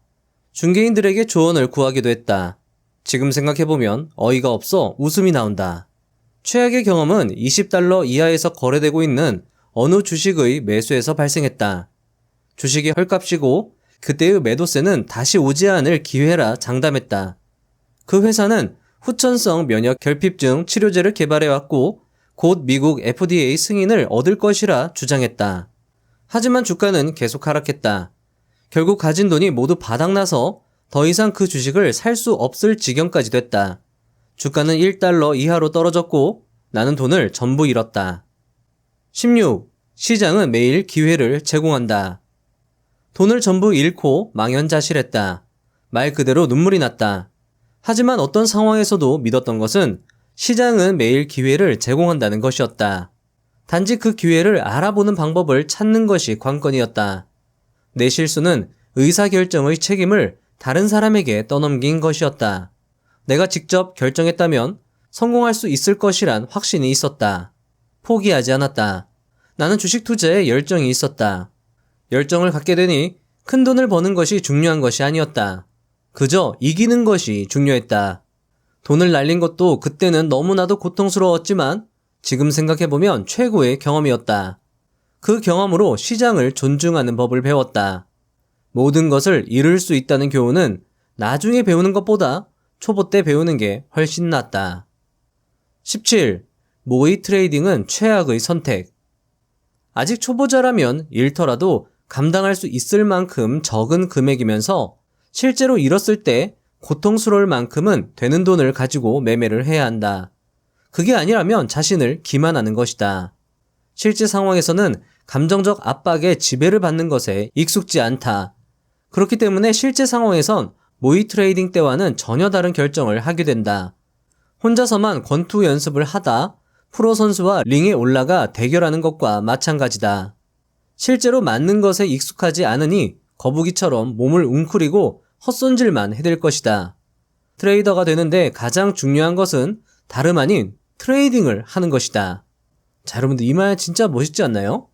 중개인들에게 조언을 구하기도 했다. 지금 생각해보면 어이가 없어 웃음이 나온다. 최악의 경험은 $20 이하에서 거래되고 있는 어느 주식의 매수에서 발생했다. 주식이 헐값이고 그때의 매도세는 다시 오지 않을 기회라 장담했다. 그 회사는 후천성 면역 결핍증 치료제를 개발해왔고 곧 미국 FDA 승인을 얻을 것이라 주장했다. 하지만 주가는 계속 하락했다. 결국 가진 돈이 모두 바닥나서 더 이상 그 주식을 살 수 없을 지경까지 됐다. 주가는 $1 이하로 떨어졌고 나는 돈을 전부 잃었다. 16. 시장은 매일 기회를 제공한다. 돈을 전부 잃고 망연자실했다. 말 그대로 눈물이 났다. 하지만 어떤 상황에서도 믿었던 것은 시장은 매일 기회를 제공한다는 것이었다. 단지 그 기회를 알아보는 방법을 찾는 것이 관건이었다. 내 실수는 의사결정의 책임을 다른 사람에게 떠넘긴 것이었다. 내가 직접 결정했다면 성공할 수 있을 것이란 확신이 있었다. 포기하지 않았다. 나는 주식 투자에 열정이 있었다. 열정을 갖게 되니 큰 돈을 버는 것이 중요한 것이 아니었다. 그저 이기는 것이 중요했다. 돈을 날린 것도 그때는 너무나도 고통스러웠지만 지금 생각해보면 최고의 경험이었다. 그 경험으로 시장을 존중하는 법을 배웠다. 모든 것을 이룰 수 있다는 교훈은 나중에 배우는 것보다 초보 때 배우는 게 훨씬 낫다. 17. 모의 트레이딩은 최악의 선택. 아직 초보자라면 잃더라도 감당할 수 있을 만큼 적은 금액이면서 실제로 잃었을 때 고통스러울 만큼은 되는 돈을 가지고 매매를 해야 한다. 그게 아니라면 자신을 기만하는 것이다. 실제 상황에서는 감정적 압박에 지배를 받는 것에 익숙지 않다. 그렇기 때문에 실제 상황에선 모의 트레이딩 때와는 전혀 다른 결정을 하게 된다. 혼자서만 권투 연습을 하다 프로 선수와 링에 올라가 대결하는 것과 마찬가지다. 실제로 맞는 것에 익숙하지 않으니 거북이처럼 몸을 웅크리고 헛손질만 해댈 것이다. 트레이더가 되는데 가장 중요한 것은 다름 아닌 트레이딩을 하는 것이다. 자, 여러분들 이 말 진짜 멋있지 않나요?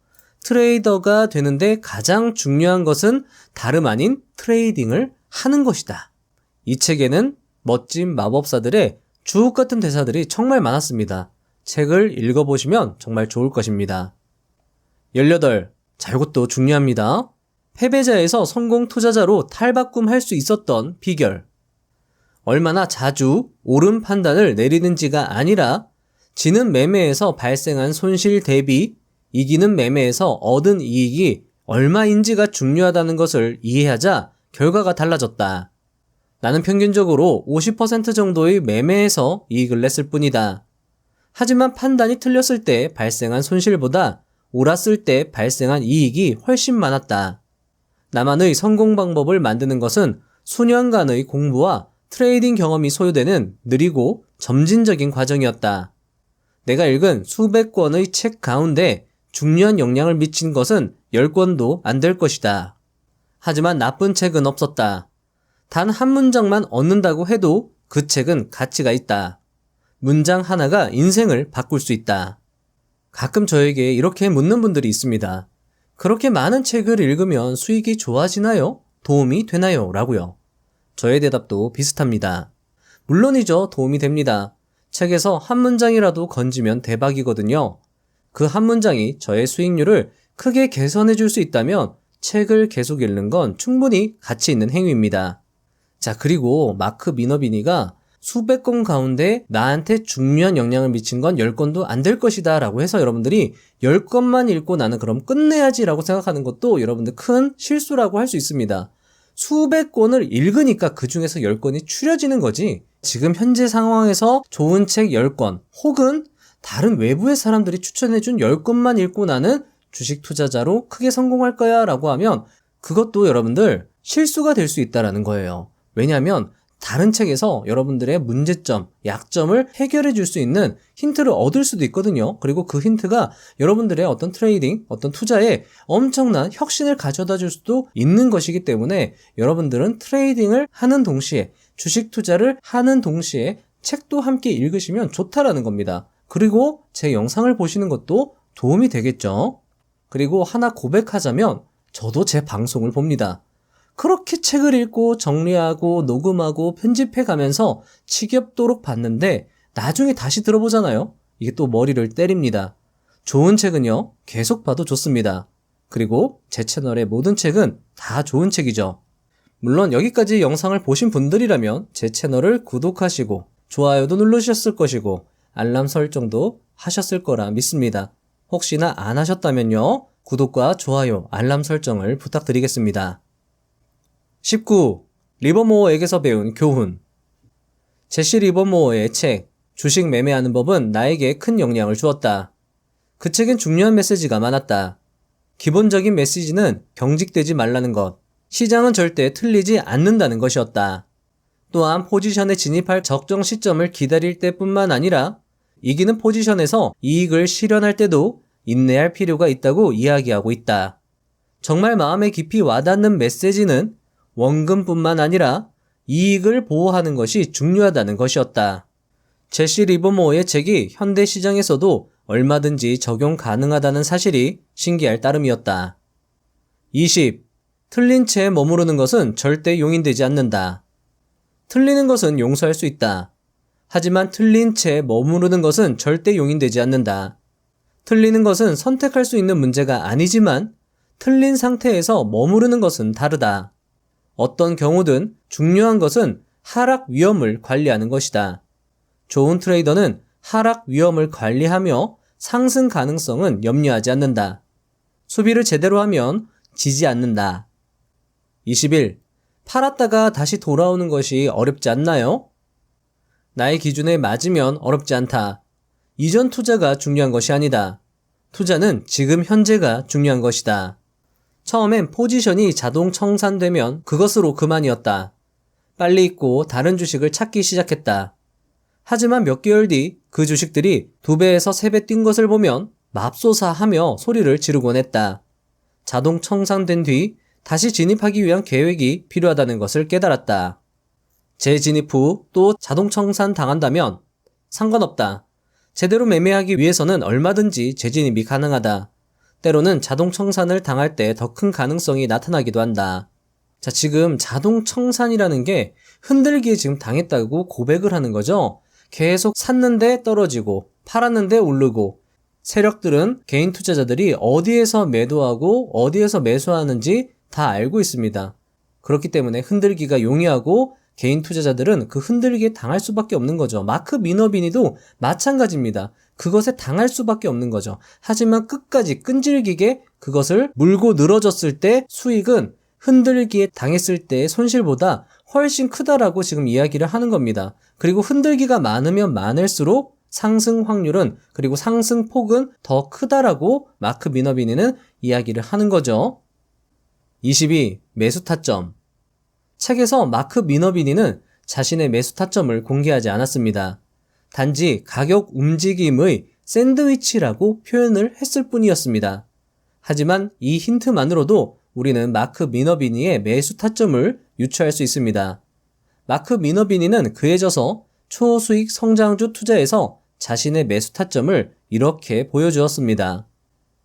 트레이더가 되는데 가장 중요한 것은 다름 아닌 트레이딩을 하는 것이다. 이 책에는 멋진 마법사들의 주옥 같은 대사들이 정말 많았습니다. 책을 읽어보시면 정말 좋을 것입니다. 18. 자, 이것도 중요합니다. 패배자에서 성공 투자자로 탈바꿈할 수 있었던 비결. 얼마나 자주 옳은 판단을 내리는지가 아니라 지는 매매에서 발생한 손실 대비 이기는 매매에서 얻은 이익이 얼마인지가 중요하다는 것을 이해하자 결과가 달라졌다. 나는 평균적으로 50% 정도의 매매에서 이익을 냈을 뿐이다. 하지만 판단이 틀렸을 때 발생한 손실보다 옳았을 때 발생한 이익이 훨씬 많았다. 나만의 성공 방법을 만드는 것은 수년간의 공부와 트레이딩 경험이 소요되는 느리고 점진적인 과정이었다. 내가 읽은 수백 권의 책 가운데 중요한 영향을 미친 것은 10권도 안 될 것이다. 하지만 나쁜 책은 없었다. 단 한 문장만 얻는다고 해도 그 책은 가치가 있다. 문장 하나가 인생을 바꿀 수 있다. 가끔 저에게 이렇게 묻는 분들이 있습니다. 그렇게 많은 책을 읽으면 수익이 좋아지나요? 도움이 되나요? 라고요. 저의 대답도 비슷합니다. 물론이죠. 도움이 됩니다. 책에서 한 문장이라도 건지면 대박이거든요. 그 한 문장이 저의 수익률을 크게 개선해 줄 수 있다면 책을 계속 읽는 건 충분히 가치 있는 행위입니다. 자, 그리고 마크 미너비니가 수백 권 가운데 나한테 중요한 영향을 미친 건 10권도 안 될 것이다 라고 해서 여러분들이 10권만 읽고 나는 그럼 끝내야지 라고 생각하는 것도 여러분들 큰 실수라고 할 수 있습니다. 수백 권을 읽으니까 그 중에서 10권이 추려지는 거지, 지금 현재 상황에서 좋은 책 10권 혹은 다른 외부의 사람들이 추천해준 10권만 읽고 나는 주식 투자자로 크게 성공할 거야 라고 하면 그것도 여러분들 실수가 될 수 있다라는 거예요. 왜냐하면 다른 책에서 여러분들의 문제점, 약점을 해결해 줄 수 있는 힌트를 얻을 수도 있거든요. 그리고 그 힌트가 여러분들의 어떤 트레이딩, 어떤 투자에 엄청난 혁신을 가져다 줄 수도 있는 것이기 때문에 여러분들은 트레이딩을 하는 동시에 주식 투자를 하는 동시에 책도 함께 읽으시면 좋다라는 겁니다. 그리고 제 영상을 보시는 것도 도움이 되겠죠. 그리고 하나 고백하자면 저도 제 방송을 봅니다. 그렇게 책을 읽고 정리하고 녹음하고 편집해 가면서 지겹도록 봤는데 나중에 다시 들어보잖아요. 이게 또 머리를 때립니다. 좋은 책은요, 계속 봐도 좋습니다. 그리고 제 채널의 모든 책은 다 좋은 책이죠. 물론 여기까지 영상을 보신 분들이라면 제 채널을 구독하시고 좋아요도 누르셨을 것이고 알람 설정도 하셨을 거라 믿습니다. 혹시나 안 하셨다면요, 구독과 좋아요, 알람 설정을 부탁드리겠습니다. 19. 리버모어에게서 배운 교훈. 제시 리버모어의 책 주식 매매하는 법은 나에게 큰 영향을 주었다. 그 책엔 중요한 메시지가 많았다. 기본적인 메시지는 경직되지 말라는 것, 시장은 절대 틀리지 않는다는 것이었다. 또한 포지션에 진입할 적정 시점을 기다릴 때뿐만 아니라 이기는 포지션에서 이익을 실현할 때도 인내할 필요가 있다고 이야기하고 있다. 정말 마음에 깊이 와닿는 메시지는 원금뿐만 아니라 이익을 보호하는 것이 중요하다는 것이었다. 제시 리버모어의 책이 현대 시장에서도 얼마든지 적용 가능하다는 사실이 신기할 따름이었다. 20. 틀린 채에 머무르는 것은 절대 용인되지 않는다. 틀리는 것은 용서할 수 있다. 하지만 틀린 채 머무르는 것은 절대 용인되지 않는다. 틀리는 것은 선택할 수 있는 문제가 아니지만 틀린 상태에서 머무르는 것은 다르다. 어떤 경우든 중요한 것은 하락 위험을 관리하는 것이다. 좋은 트레이더는 하락 위험을 관리하며 상승 가능성은 염려하지 않는다. 수비를 제대로 하면 지지 않는다. 21. 팔았다가 다시 돌아오는 것이 어렵지 않나요? 나의 기준에 맞으면 어렵지 않다. 이전 투자가 중요한 것이 아니다. 투자는 지금 현재가 중요한 것이다. 처음엔 포지션이 자동 청산되면 그것으로 그만이었다. 빨리 잊고 다른 주식을 찾기 시작했다. 하지만 몇 개월 뒤 그 주식들이 2배에서 3배 뛴 것을 보면 맙소사 하며 소리를 지르곤 했다. 자동 청산된 뒤 다시 진입하기 위한 계획이 필요하다는 것을 깨달았다. 재진입 후 또 자동 청산 당한다면 상관없다. 제대로 매매하기 위해서는 얼마든지 재진입이 가능하다. 때로는 자동 청산을 당할 때 더 큰 가능성이 나타나기도 한다. 자, 지금 자동 청산이라는 게 흔들기에 지금 당했다고 고백을 하는 거죠. 계속 샀는데 떨어지고 팔았는데 오르고 세력들은 개인 투자자들이 어디에서 매도하고 어디에서 매수하는지 다 알고 있습니다. 그렇기 때문에 흔들기가 용이하고 개인 투자자들은 그 흔들기에 당할 수밖에 없는 거죠. 마크 미너비니도 마찬가지입니다. 그것에 당할 수밖에 없는 거죠. 하지만 끝까지 끈질기게 그것을 물고 늘어졌을 때 수익은 흔들기에 당했을 때의 손실보다 훨씬 크다라고 지금 이야기를 하는 겁니다. 그리고 흔들기가 많으면 많을수록 상승 확률은 그리고 상승 폭은 더 크다라고 마크 미너비니는 이야기를 하는 거죠. 22. 매수 타점. 책에서 마크 미너비니는 자신의 매수 타점을 공개하지 않았습니다. 단지 가격 움직임의 샌드위치라고 표현을 했을 뿐이었습니다. 하지만 이 힌트만으로도 우리는 마크 미너비니의 매수 타점을 유추할 수 있습니다. 마크 미너비니는 그에 져서 초수익 성장주 투자에서 자신의 매수 타점을 이렇게 보여주었습니다.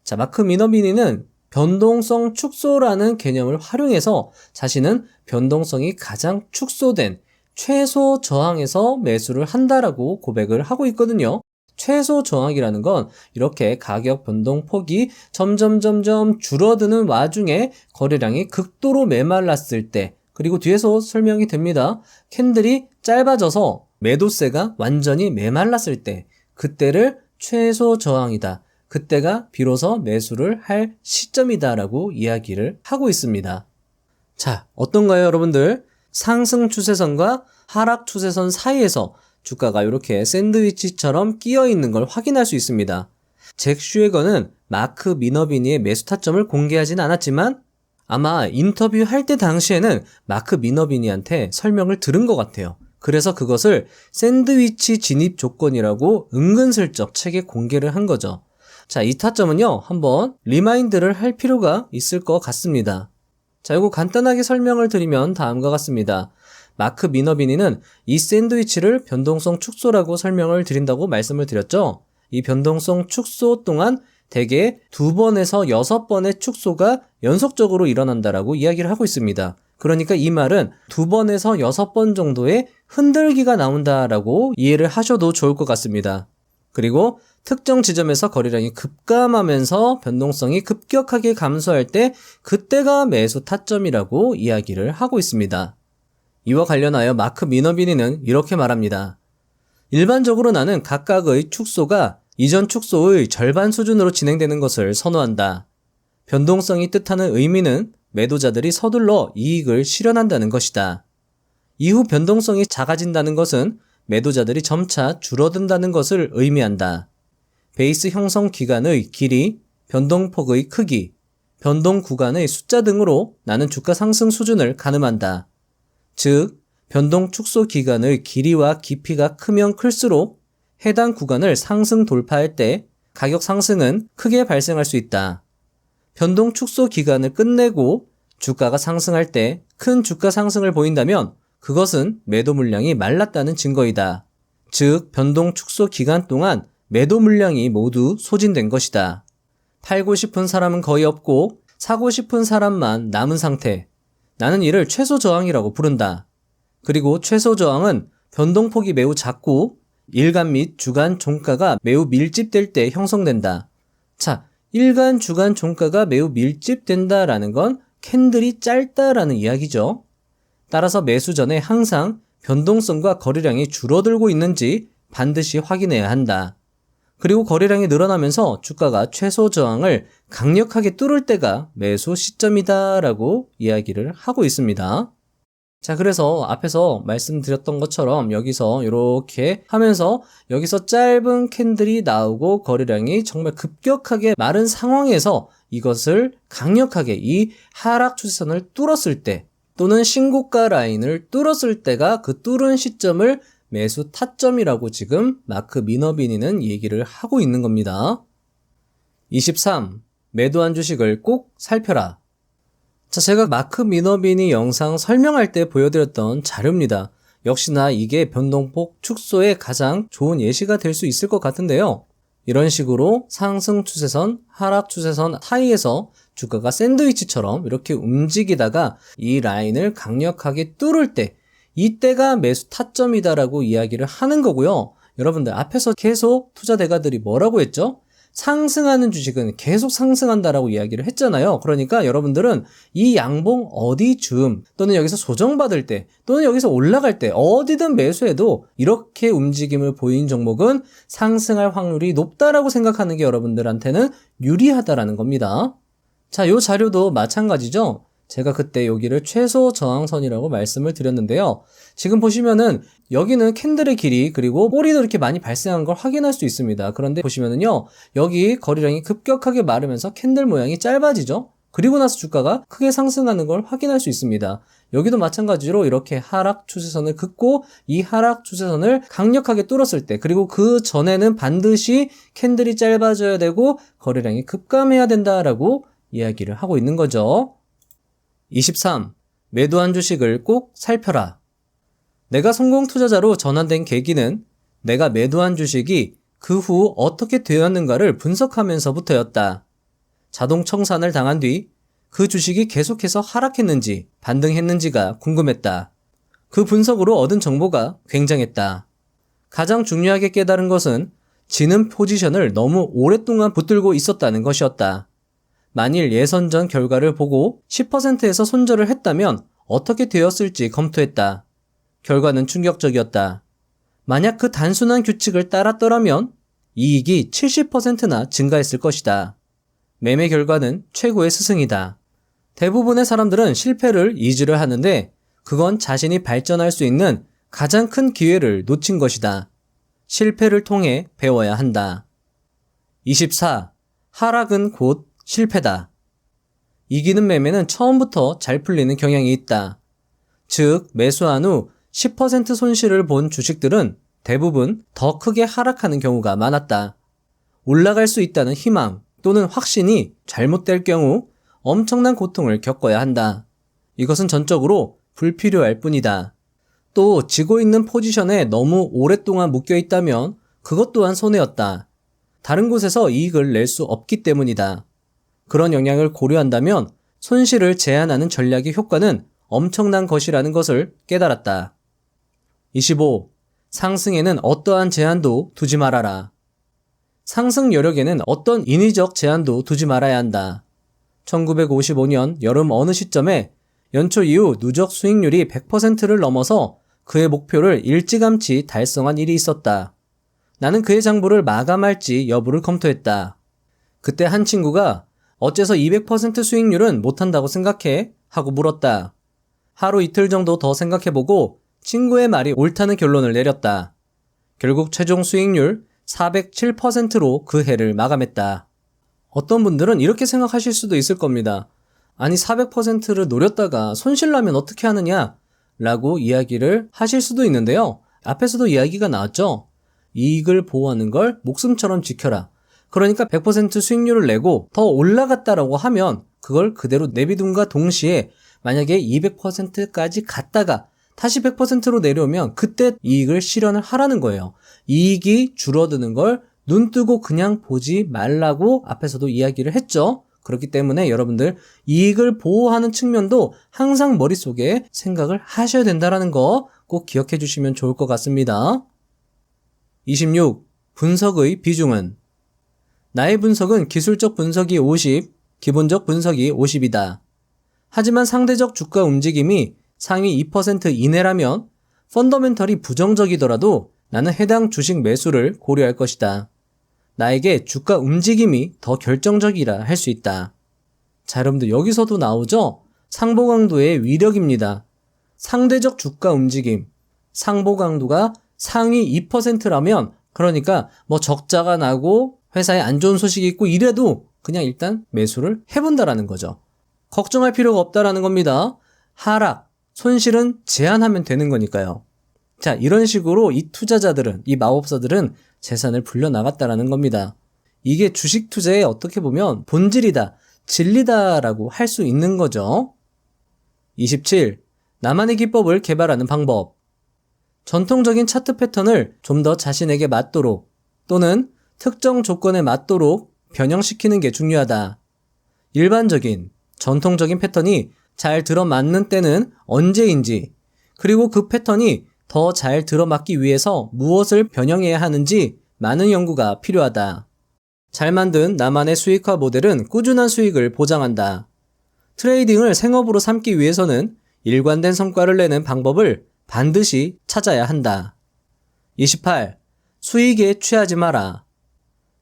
자, 마크 미너비니는 변동성 축소라는 개념을 활용해서 자신은 변동성이 가장 축소된 최소 저항에서 매수를 한다라고 고백을 하고 있거든요. 최소 저항이라는 건 이렇게 가격 변동폭이 점점 줄어드는 와중에 거래량이 극도로 메말랐을 때, 그리고 뒤에서 설명이 됩니다. 캔들이 짧아져서 매도세가 완전히 메말랐을 때, 그때를 최소 저항이다. 그때가 비로소 매수를 할 시점이다라고 이야기를 하고 있습니다. 자, 어떤가요, 여러분들? 상승 추세선과 하락 추세선 사이에서 주가가 이렇게 샌드위치처럼 끼어 있는 걸 확인할 수 있습니다. 잭 슈에거는 마크 미너비니의 매수 타점을 공개하진 않았지만 아마 인터뷰할 때 당시에는 마크 미너비니한테 설명을 들은 것 같아요. 그래서 그것을 샌드위치 진입 조건이라고 은근슬쩍 책에 공개를 한 거죠. 자, 이 타점은요, 한번 리마인드를 할 필요가 있을 것 같습니다. 자, 이거 간단하게 설명을 드리면 다음과 같습니다. 마크 미너비니는 이 샌드위치를 변동성 축소라고 설명을 드린다고 말씀을 드렸죠. 이 변동성 축소 동안 대개 2번에서 6번의 축소가 연속적으로 일어난다라고 이야기를 하고 있습니다. 그러니까 이 말은 2번에서 6번 정도의 흔들기가 나온다라고 이해를 하셔도 좋을 것 같습니다. 그리고 특정 지점에서 거래량이 급감하면서 변동성이 급격하게 감소할 때 그때가 매수 타점이라고 이야기를 하고 있습니다. 이와 관련하여 마크 미너비니는 이렇게 말합니다. 일반적으로 나는 각각의 축소가 이전 축소의 절반 수준으로 진행되는 것을 선호한다. 변동성이 뜻하는 의미는 매도자들이 서둘러 이익을 실현한다는 것이다. 이후 변동성이 작아진다는 것은 매도자들이 점차 줄어든다는 것을 의미한다. 베이스 형성 기간의 길이, 변동폭의 크기, 변동 구간의 숫자 등으로 나는 주가 상승 수준을 가늠한다. 즉, 변동 축소 기간의 길이와 깊이가 크면 클수록 해당 구간을 상승 돌파할 때 가격 상승은 크게 발생할 수 있다. 변동 축소 기간을 끝내고 주가가 상승할 때 큰 주가 상승을 보인다면 그것은 매도 물량이 말랐다는 증거이다. 즉, 변동 축소 기간 동안 매도 물량이 모두 소진된 것이다. 팔고 싶은 사람은 거의 없고 사고 싶은 사람만 남은 상태. 나는 이를 최소 저항이라고 부른다. 그리고 최소 저항은 변동폭이 매우 작고 일간 및 주간 종가가 매우 밀집될 때 형성된다. 자, 일간 주간 종가가 매우 밀집된다라는 건 캔들이 짧다라는 이야기죠. 따라서 매수 전에 항상 변동성과 거래량이 줄어들고 있는지 반드시 확인해야 한다. 그리고 거래량이 늘어나면서 주가가 최소 저항을 강력하게 뚫을 때가 매수 시점이다라고 이야기를 하고 있습니다. 자, 그래서 앞에서 말씀드렸던 것처럼 여기서 이렇게 하면서 여기서 짧은 캔들이 나오고 거래량이 정말 급격하게 마른 상황에서 이것을 강력하게 이 하락 추세선을 뚫었을 때 또는 신고가 라인을 뚫었을 때가 그 뚫은 시점을 매수 타점이라고 지금 마크 미너비니는 얘기를 하고 있는 겁니다. 23. 매도한 주식을 꼭 살펴라. 자, 제가 마크 미너비니 영상 설명할 때 보여드렸던 자료입니다. 역시나 이게 변동폭 축소에 가장 좋은 예시가 될 수 있을 것 같은데요. 이런 식으로 상승 추세선, 하락 추세선 사이에서 주가가 샌드위치처럼 이렇게 움직이다가 이 라인을 강력하게 뚫을 때 이때가 매수 타점이다라고 이야기를 하는 거고요. 여러분들 앞에서 계속 투자 대가들이 뭐라고 했죠? 상승하는 주식은 계속 상승한다라고 이야기를 했잖아요. 그러니까 여러분들은 이 양봉 어디쯤 또는 여기서 조정받을 때 또는 여기서 올라갈 때 어디든 매수해도 이렇게 움직임을 보인 종목은 상승할 확률이 높다라고 생각하는 게 여러분들한테는 유리하다라는 겁니다. 자, 요 자료도 마찬가지죠. 제가 그때 여기를 최소 저항선이라고 말씀을 드렸는데요. 지금 보시면은 여기는 캔들의 길이 그리고 꼬리도 이렇게 많이 발생한 걸 확인할 수 있습니다. 그런데 보시면은요, 여기 거래량이 급격하게 마르면서 캔들 모양이 짧아지죠. 그리고 나서 주가가 크게 상승하는 걸 확인할 수 있습니다. 여기도 마찬가지로 이렇게 하락 추세선을 긋고 이 하락 추세선을 강력하게 뚫었을 때 그리고 그 전에는 반드시 캔들이 짧아져야 되고 거래량이 급감해야 된다라고 이야기를 하고 있는 거죠. 23. 매도한 주식을 꼭 살펴라. 내가 성공 투자자로 전환된 계기는 내가 매도한 주식이 그 후 어떻게 되었는가를 분석하면서부터였다. 자동 청산을 당한 뒤 그 주식이 계속해서 하락했는지 반등했는지가 궁금했다. 그 분석으로 얻은 정보가 굉장했다. 가장 중요하게 깨달은 것은 지는 포지션을 너무 오랫동안 붙들고 있었다는 것이었다. 만일 예선전 결과를 보고 10%에서 손절을 했다면 어떻게 되었을지 검토했다. 결과는 충격적이었다. 만약 그 단순한 규칙을 따랐더라면 이익이 70%나 증가했을 것이다. 매매 결과는 최고의 스승이다. 대부분의 사람들은 실패를 이지를 하는데 그건 자신이 발전할 수 있는 가장 큰 기회를 놓친 것이다. 실패를 통해 배워야 한다. 24. 하락은 곧 실패다. 이기는 매매는 처음부터 잘 풀리는 경향이 있다. 즉, 매수한 후 10% 손실을 본 주식들은 대부분 더 크게 하락하는 경우가 많았다. 올라갈 수 있다는 희망 또는 확신이 잘못될 경우 엄청난 고통을 겪어야 한다. 이것은 전적으로 불필요할 뿐이다. 또 지고 있는 포지션에 너무 오랫동안 묶여 있다면 그것 또한 손해였다. 다른 곳에서 이익을 낼 수 없기 때문이다. 그런 영향을 고려한다면 손실을 제한하는 전략의 효과는 엄청난 것이라는 것을 깨달았다. 25. 상승에는 어떠한 제한도 두지 말아라. 상승 여력에는 어떤 인위적 제한도 두지 말아야 한다. 1955년 여름 어느 시점에 연초 이후 누적 수익률이 100%를 넘어서 그의 목표를 일찌감치 달성한 일이 있었다. 나는 그의 장부를 마감할지 여부를 검토했다. 그때 한 친구가 어째서 200% 수익률은 못한다고 생각해? 하고 물었다. 하루 이틀 정도 더 생각해보고 친구의 말이 옳다는 결론을 내렸다. 결국 최종 수익률 407%로 그 해를 마감했다. 어떤 분들은 이렇게 생각하실 수도 있을 겁니다. 아니 400%를 노렸다가 손실나면 어떻게 하느냐? 라고 이야기를 하실 수도 있는데요. 앞에서도 이야기가 나왔죠. 이익을 보호하는 걸 목숨처럼 지켜라. 그러니까 100% 수익률을 내고 더 올라갔다라고 하면 그걸 그대로 내비둔과 동시에 만약에 200%까지 갔다가 다시 100%로 내려오면 그때 이익을 실현을 하라는 거예요. 이익이 줄어드는 걸 눈뜨고 그냥 보지 말라고 앞에서도 이야기를 했죠. 그렇기 때문에 여러분들 이익을 보호하는 측면도 항상 머릿속에 생각을 하셔야 된다는 거 꼭 기억해 주시면 좋을 것 같습니다. 26. 분석의 비중은? 나의 분석은 기술적 분석이 50, 기본적 분석이 50이다. 하지만 상대적 주가 움직임이 상위 2% 이내라면 펀더멘털이 부정적이더라도 나는 해당 주식 매수를 고려할 것이다. 나에게 주가 움직임이 더 결정적이라 할 수 있다. 자, 여러분들 여기서도 나오죠? 상보강도의 위력입니다. 상대적 주가 움직임, 상보강도가 상위 2%라면 그러니까 뭐 적자가 나고 회사에 안 좋은 소식이 있고 이래도 그냥 일단 매수를 해본다라는 거죠. 걱정할 필요가 없다라는 겁니다. 하락, 손실은 제한하면 되는 거니까요. 자, 이런 식으로 이 투자자들은, 이 마법사들은 재산을 불려나갔다라는 겁니다. 이게 주식 투자의 어떻게 보면 본질이다, 진리다라고 할 수 있는 거죠. 27. 나만의 기법을 개발하는 방법. 전통적인 차트 패턴을 좀 더 자신에게 맞도록 또는 특정 조건에 맞도록 변형시키는 게 중요하다. 일반적인, 전통적인 패턴이 잘 들어맞는 때는 언제인지, 그리고 그 패턴이 더 잘 들어맞기 위해서 무엇을 변형해야 하는지 많은 연구가 필요하다. 잘 만든 나만의 수익화 모델은 꾸준한 수익을 보장한다. 트레이딩을 생업으로 삼기 위해서는 일관된 성과를 내는 방법을 반드시 찾아야 한다. 28. 수익에 취하지 마라.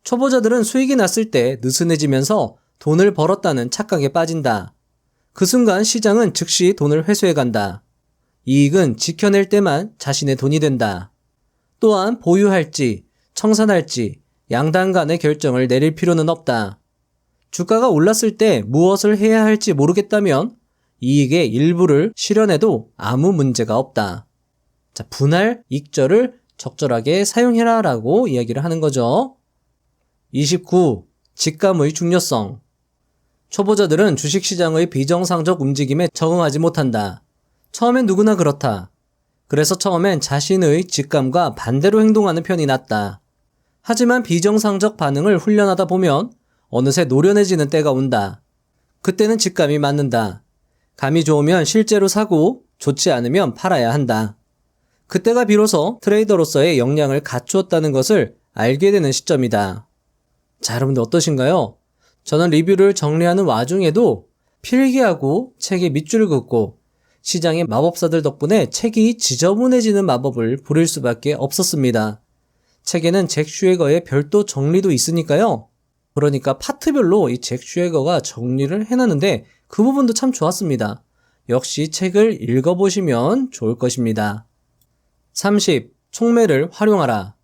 초보자들은 수익이 났을 때 느슨해지면서 돈을 벌었다는 착각에 빠진다. 그 순간 시장은 즉시 돈을 회수해간다. 이익은 지켜낼 때만 자신의 돈이 된다. 또한 보유할지, 청산할지 양당 간의 결정을 내릴 필요는 없다. 주가가 올랐을 때 무엇을 해야 할지 모르겠다면 이익의 일부를 실현해도 아무 문제가 없다. 자, 분할 익절을 적절하게 사용해라 라고 이야기를 하는 거죠. 29. 직감의 중요성. 초보자들은 주식시장의 비정상적 움직임에 적응하지 못한다. 처음엔 누구나 그렇다. 그래서 처음엔 자신의 직감과 반대로 행동하는 편이 낫다. 하지만 비정상적 반응을 훈련하다 보면 어느새 노련해지는 때가 온다. 그때는 직감이 맞는다. 감이 좋으면 실제로 사고 좋지 않으면 팔아야 한다. 그때가 비로소 트레이더로서의 역량을 갖추었다는 것을 알게 되는 시점이다. 자, 여러분들 어떠신가요? 저는 리뷰를 정리하는 와중에도 필기하고 책에 밑줄을 긋고 시장의 마법사들 덕분에 책이 지저분해지는 마법을 부릴 수밖에 없었습니다. 책에는 잭 슈에거의 별도 정리도 있으니까요. 그러니까 파트별로 이 잭 슈에거가 정리를 해놨는데 그 부분도 참 좋았습니다. 역시 책을 읽어보시면 좋을 것입니다. 30. 촉매를 활용하라.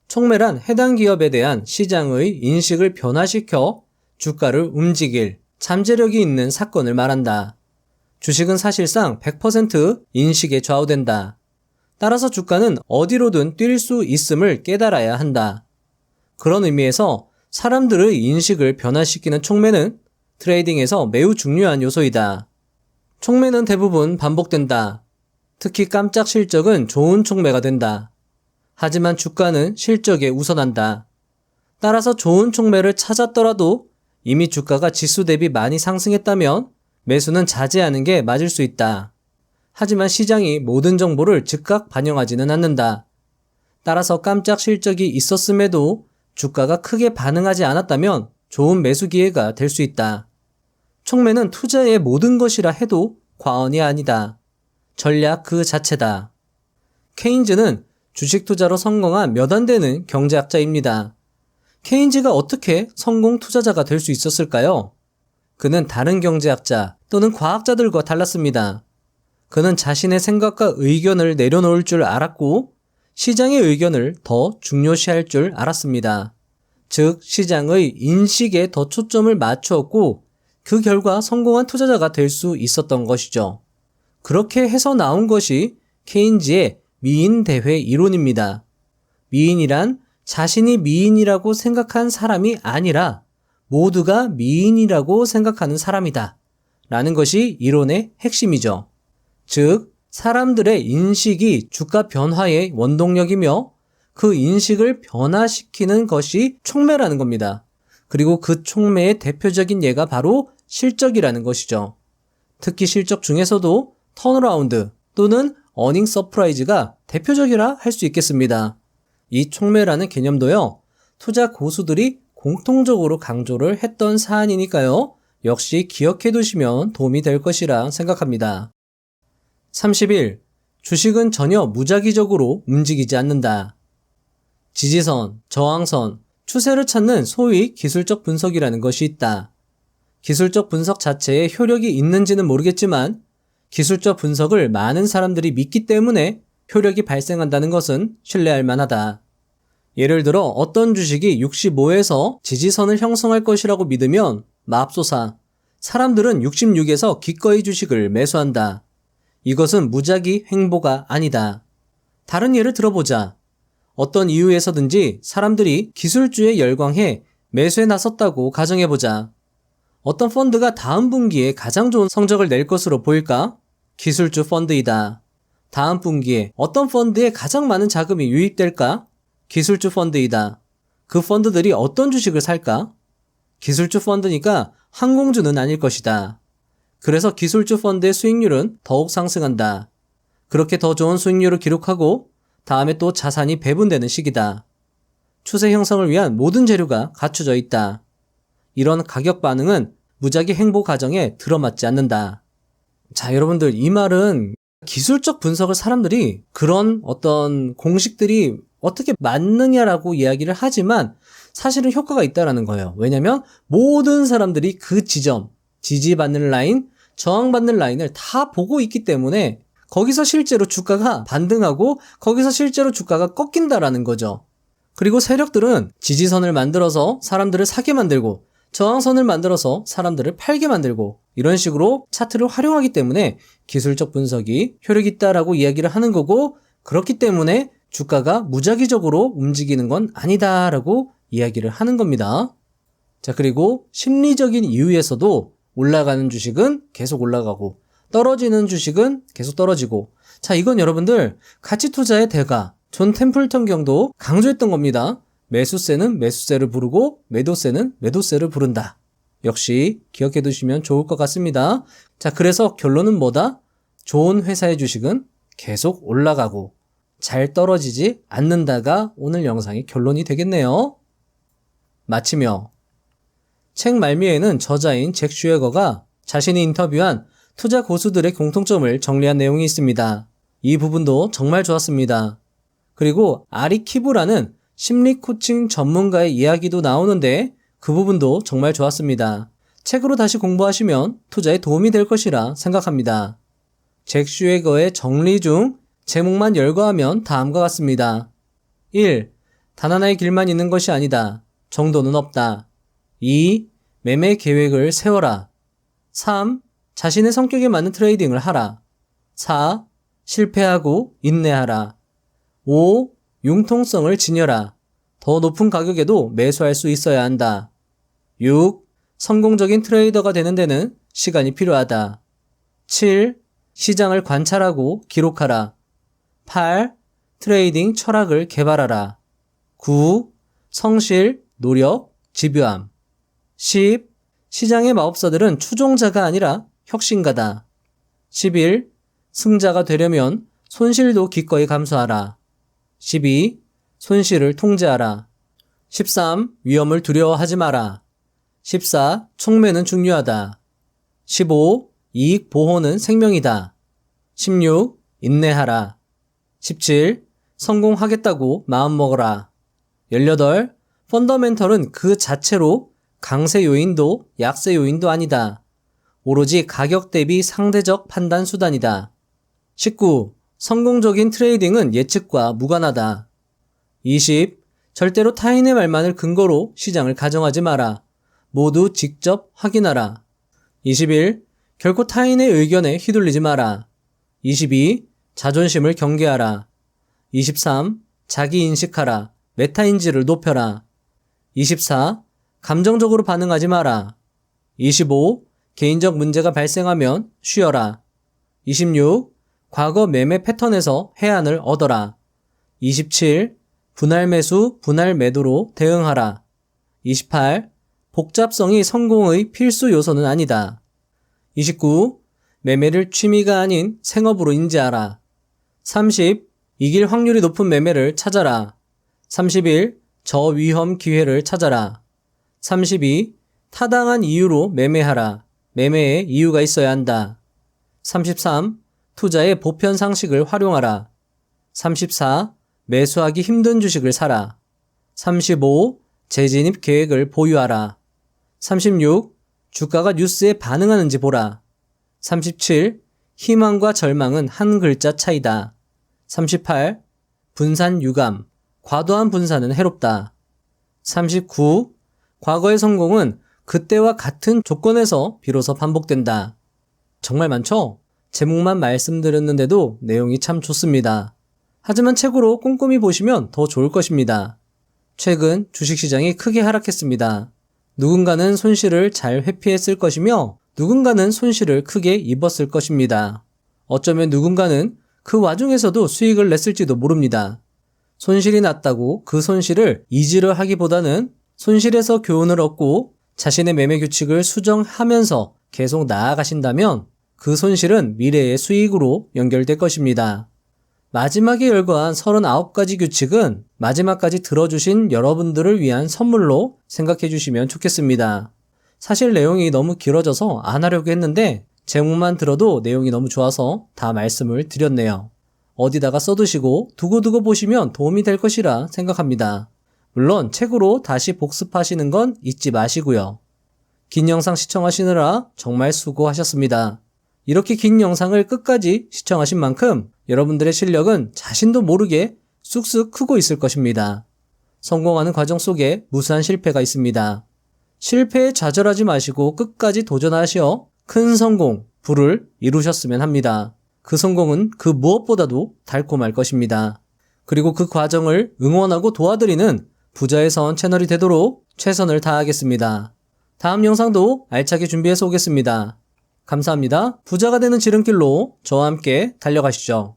촉매란 해당 기업에 대한 시장의 인식을 변화시켜 주가를 움직일 잠재력이 있는 사건을 말한다. 주식은 사실상 100% 인식에 좌우된다. 따라서 주가는 어디로든 뛸 수 있음을 깨달아야 한다. 그런 의미에서 사람들의 인식을 변화시키는 촉매는 트레이딩에서 매우 중요한 요소이다. 촉매는 대부분 반복된다. 특히 깜짝 실적은 좋은 촉매가 된다. 하지만 주가는 실적에 우선한다. 따라서 좋은 촉매를 찾았더라도 이미 주가가 지수 대비 많이 상승했다면 매수는 자제하는 게 맞을 수 있다. 하지만 시장이 모든 정보를 즉각 반영하지는 않는다. 따라서 깜짝 실적이 있었음에도 주가가 크게 반응하지 않았다면 좋은 매수 기회가 될 수 있다. 촉매는 투자의 모든 것이라 해도 과언이 아니다. 전략 그 자체다. 케인즈는 주식 투자로 성공한 몇 안 되는 경제학자입니다. 케인즈가 어떻게 성공 투자자가 될 수 있었을까요? 그는 다른 경제학자 또는 과학자들과 달랐습니다. 그는 자신의 생각과 의견을 내려놓을 줄 알았고 시장의 의견을 더 중요시할 줄 알았습니다. 즉 시장의 인식에 더 초점을 맞추었고 그 결과 성공한 투자자가 될 수 있었던 것이죠. 그렇게 해서 나온 것이 케인즈의 미인대회 이론입니다. 미인이란 자신이 미인이라고 생각한 사람이 아니라 모두가 미인이라고 생각하는 사람이다. 라는 것이 이론의 핵심이죠. 즉, 사람들의 인식이 주가 변화의 원동력이며 그 인식을 변화시키는 것이 촉매라는 겁니다. 그리고 그 촉매의 대표적인 예가 바로 실적이라는 것이죠. 특히 실적 중에서도 턴어라운드 또는 어닝 서프라이즈가 대표적이라 할 수 있겠습니다. 이 촉매라는 개념도요, 투자 고수들이 공통적으로 강조를 했던 사안이니까요, 역시 기억해 두시면 도움이 될 것이라 생각합니다. 31. 주식은 전혀 무작위적으로 움직이지 않는다. 지지선, 저항선, 추세를 찾는 소위 기술적 분석이라는 것이 있다. 기술적 분석 자체에 효력이 있는지는 모르겠지만 기술적 분석을 많은 사람들이 믿기 때문에 효력이 발생한다는 것은 신뢰할 만하다. 예를 들어 어떤 주식이 65에서 지지선을 형성할 것이라고 믿으면 맙소사, 사람들은 66에서 기꺼이 주식을 매수한다. 이것은 무작위 횡보가 아니다. 다른 예를 들어보자. 어떤 이유에서든지 사람들이 기술주에 열광해 매수에 나섰다고 가정해보자. 어떤 펀드가 다음 분기에 가장 좋은 성적을 낼 것으로 보일까? 기술주 펀드이다. 다음 분기에 어떤 펀드에 가장 많은 자금이 유입될까? 기술주 펀드이다. 그 펀드들이 어떤 주식을 살까? 기술주 펀드니까 항공주는 아닐 것이다. 그래서 기술주 펀드의 수익률은 더욱 상승한다. 그렇게 더 좋은 수익률을 기록하고 다음에 또 자산이 배분되는 시기다. 추세 형성을 위한 모든 재료가 갖춰져 있다. 이런 가격 반응은 무작위 횡보 과정에 들어맞지 않는다. 자, 여러분들, 이 말은 기술적 분석을 사람들이 그런 어떤 공식들이 어떻게 맞느냐라고 이야기를 하지만 사실은 효과가 있다라는 거예요. 왜냐면 모든 사람들이 그 지점, 지지받는 라인, 저항받는 라인을 다 보고 있기 때문에 거기서 실제로 주가가 반등하고 거기서 실제로 주가가 꺾인다라는 거죠. 그리고 세력들은 지지선을 만들어서 사람들을 사게 만들고 저항선을 만들어서 사람들을 팔게 만들고 이런 식으로 차트를 활용하기 때문에 기술적 분석이 효력이 있다라고 이야기를 하는 거고, 그렇기 때문에 주가가 무작위적으로 움직이는 건 아니다라고 이야기를 하는 겁니다. 자, 그리고 심리적인 이유에서도 올라가는 주식은 계속 올라가고 떨어지는 주식은 계속 떨어지고, 자, 이건 여러분들 가치 투자의 대가 존 템플턴 경도 강조했던 겁니다. 매수세는 매수세를 부르고 매도세는 매도세를 부른다. 역시 기억해 두시면 좋을 것 같습니다. 자, 그래서 결론은 뭐다? 좋은 회사의 주식은 계속 올라가고 잘 떨어지지 않는다가 오늘 영상의 결론이 되겠네요. 마치며 책 말미에는 저자인 잭 슈에거가 자신이 인터뷰한 투자 고수들의 공통점을 정리한 내용이 있습니다. 이 부분도 정말 좋았습니다. 그리고 아리 키브라는 심리 코칭 전문가의 이야기도 나오는데 그 부분도 정말 좋았습니다. 책으로 다시 공부하시면 투자에 도움이 될 것이라 생각합니다. 잭 슈에거의 정리 중 제목만 열거하면 다음과 같습니다. 1. 단 하나의 길만 있는 것이 아니다. 정도는 없다. 2. 매매 계획을 세워라. 3. 자신의 성격에 맞는 트레이딩을 하라. 4. 실패하고 인내하라. 5. 융통성을 지녀라. 더 높은 가격에도 매수할 수 있어야 한다. 6. 성공적인 트레이더가 되는 데는 시간이 필요하다. 7. 시장을 관찰하고 기록하라. 8. 트레이딩 철학을 개발하라. 9. 성실, 노력, 집요함. 10. 시장의 마법사들은 추종자가 아니라 혁신가다. 11. 승자가 되려면 손실도 기꺼이 감수하라. 12. 손실을 통제하라. 13. 위험을 두려워하지 마라. 14. 촉매는 중요하다. 15. 이익 보호는 생명이다. 16. 인내하라. 17. 성공하겠다고 마음먹어라. 18. 펀더멘털은 그 자체로 강세 요인도 약세 요인도 아니다. 오로지 가격 대비 상대적 판단 수단이다. 19. 성공적인 트레이딩은 예측과 무관하다. 20. 절대로 타인의 말만을 근거로 시장을 가정하지 마라. 모두 직접 확인하라. 21. 결코 타인의 의견에 휘둘리지 마라. 22. 자존심을 경계하라. 23. 자기 인식하라. 메타인지를 높여라. 24. 감정적으로 반응하지 마라. 25. 개인적 문제가 발생하면 쉬어라. 26. 과거 매매 패턴에서 해안을 얻어라. 27. 분할 매수, 분할 매도로 대응하라. 28. 복잡성이 성공의 필수 요소는 아니다. 29. 매매를 취미가 아닌 생업으로 인지하라. 30. 이길 확률이 높은 매매를 찾아라. 31. 저위험 기회를 찾아라. 32. 타당한 이유로 매매하라. 매매에 이유가 있어야 한다. 33. 투자의 보편 상식을 활용하라. 34. 매수하기 힘든 주식을 사라. 35. 재진입 계획을 보유하라. 36. 주가가 뉴스에 반응하는지 보라. 37. 희망과 절망은 한 글자 차이다. 38. 분산 유감. 과도한 분산은 해롭다. 39. 과거의 성공은 그때와 같은 조건에서 비로소 반복된다. 정말 많죠? 제목만 말씀드렸는데도 내용이 참 좋습니다. 하지만 책으로 꼼꼼히 보시면 더 좋을 것입니다. 최근 주식시장이 크게 하락했습니다. 누군가는 손실을 잘 회피했을 것이며 누군가는 손실을 크게 입었을 것입니다. 어쩌면 누군가는 그 와중에서도 수익을 냈을지도 모릅니다. 손실이 났다고 그 손실을 잊으려 하기보다는 손실에서 교훈을 얻고 자신의 매매 규칙을 수정하면서 계속 나아가신다면 그 손실은 미래의 수익으로 연결될 것입니다. 마지막에 열거한 39가지 규칙은 마지막까지 들어주신 여러분들을 위한 선물로 생각해 주시면 좋겠습니다. 사실 내용이 너무 길어져서 안 하려고 했는데 제목만 들어도 내용이 너무 좋아서 다 말씀을 드렸네요. 어디다가 써두시고 두고두고 보시면 도움이 될 것이라 생각합니다. 물론 책으로 다시 복습하시는 건 잊지 마시고요. 긴 영상 시청하시느라 정말 수고하셨습니다. 이렇게 긴 영상을 끝까지 시청하신 만큼 여러분들의 실력은 자신도 모르게 쑥쑥 크고 있을 것입니다. 성공하는 과정 속에 무수한 실패가 있습니다. 실패에 좌절하지 마시고 끝까지 도전하시어 큰 성공, 부를 이루셨으면 합니다. 그 성공은 그 무엇보다도 달콤할 것입니다. 그리고 그 과정을 응원하고 도와드리는 부자의 선 채널이 되도록 최선을 다하겠습니다. 다음 영상도 알차게 준비해서 오겠습니다. 감사합니다. 부자가 되는 지름길로 저와 함께 달려가시죠.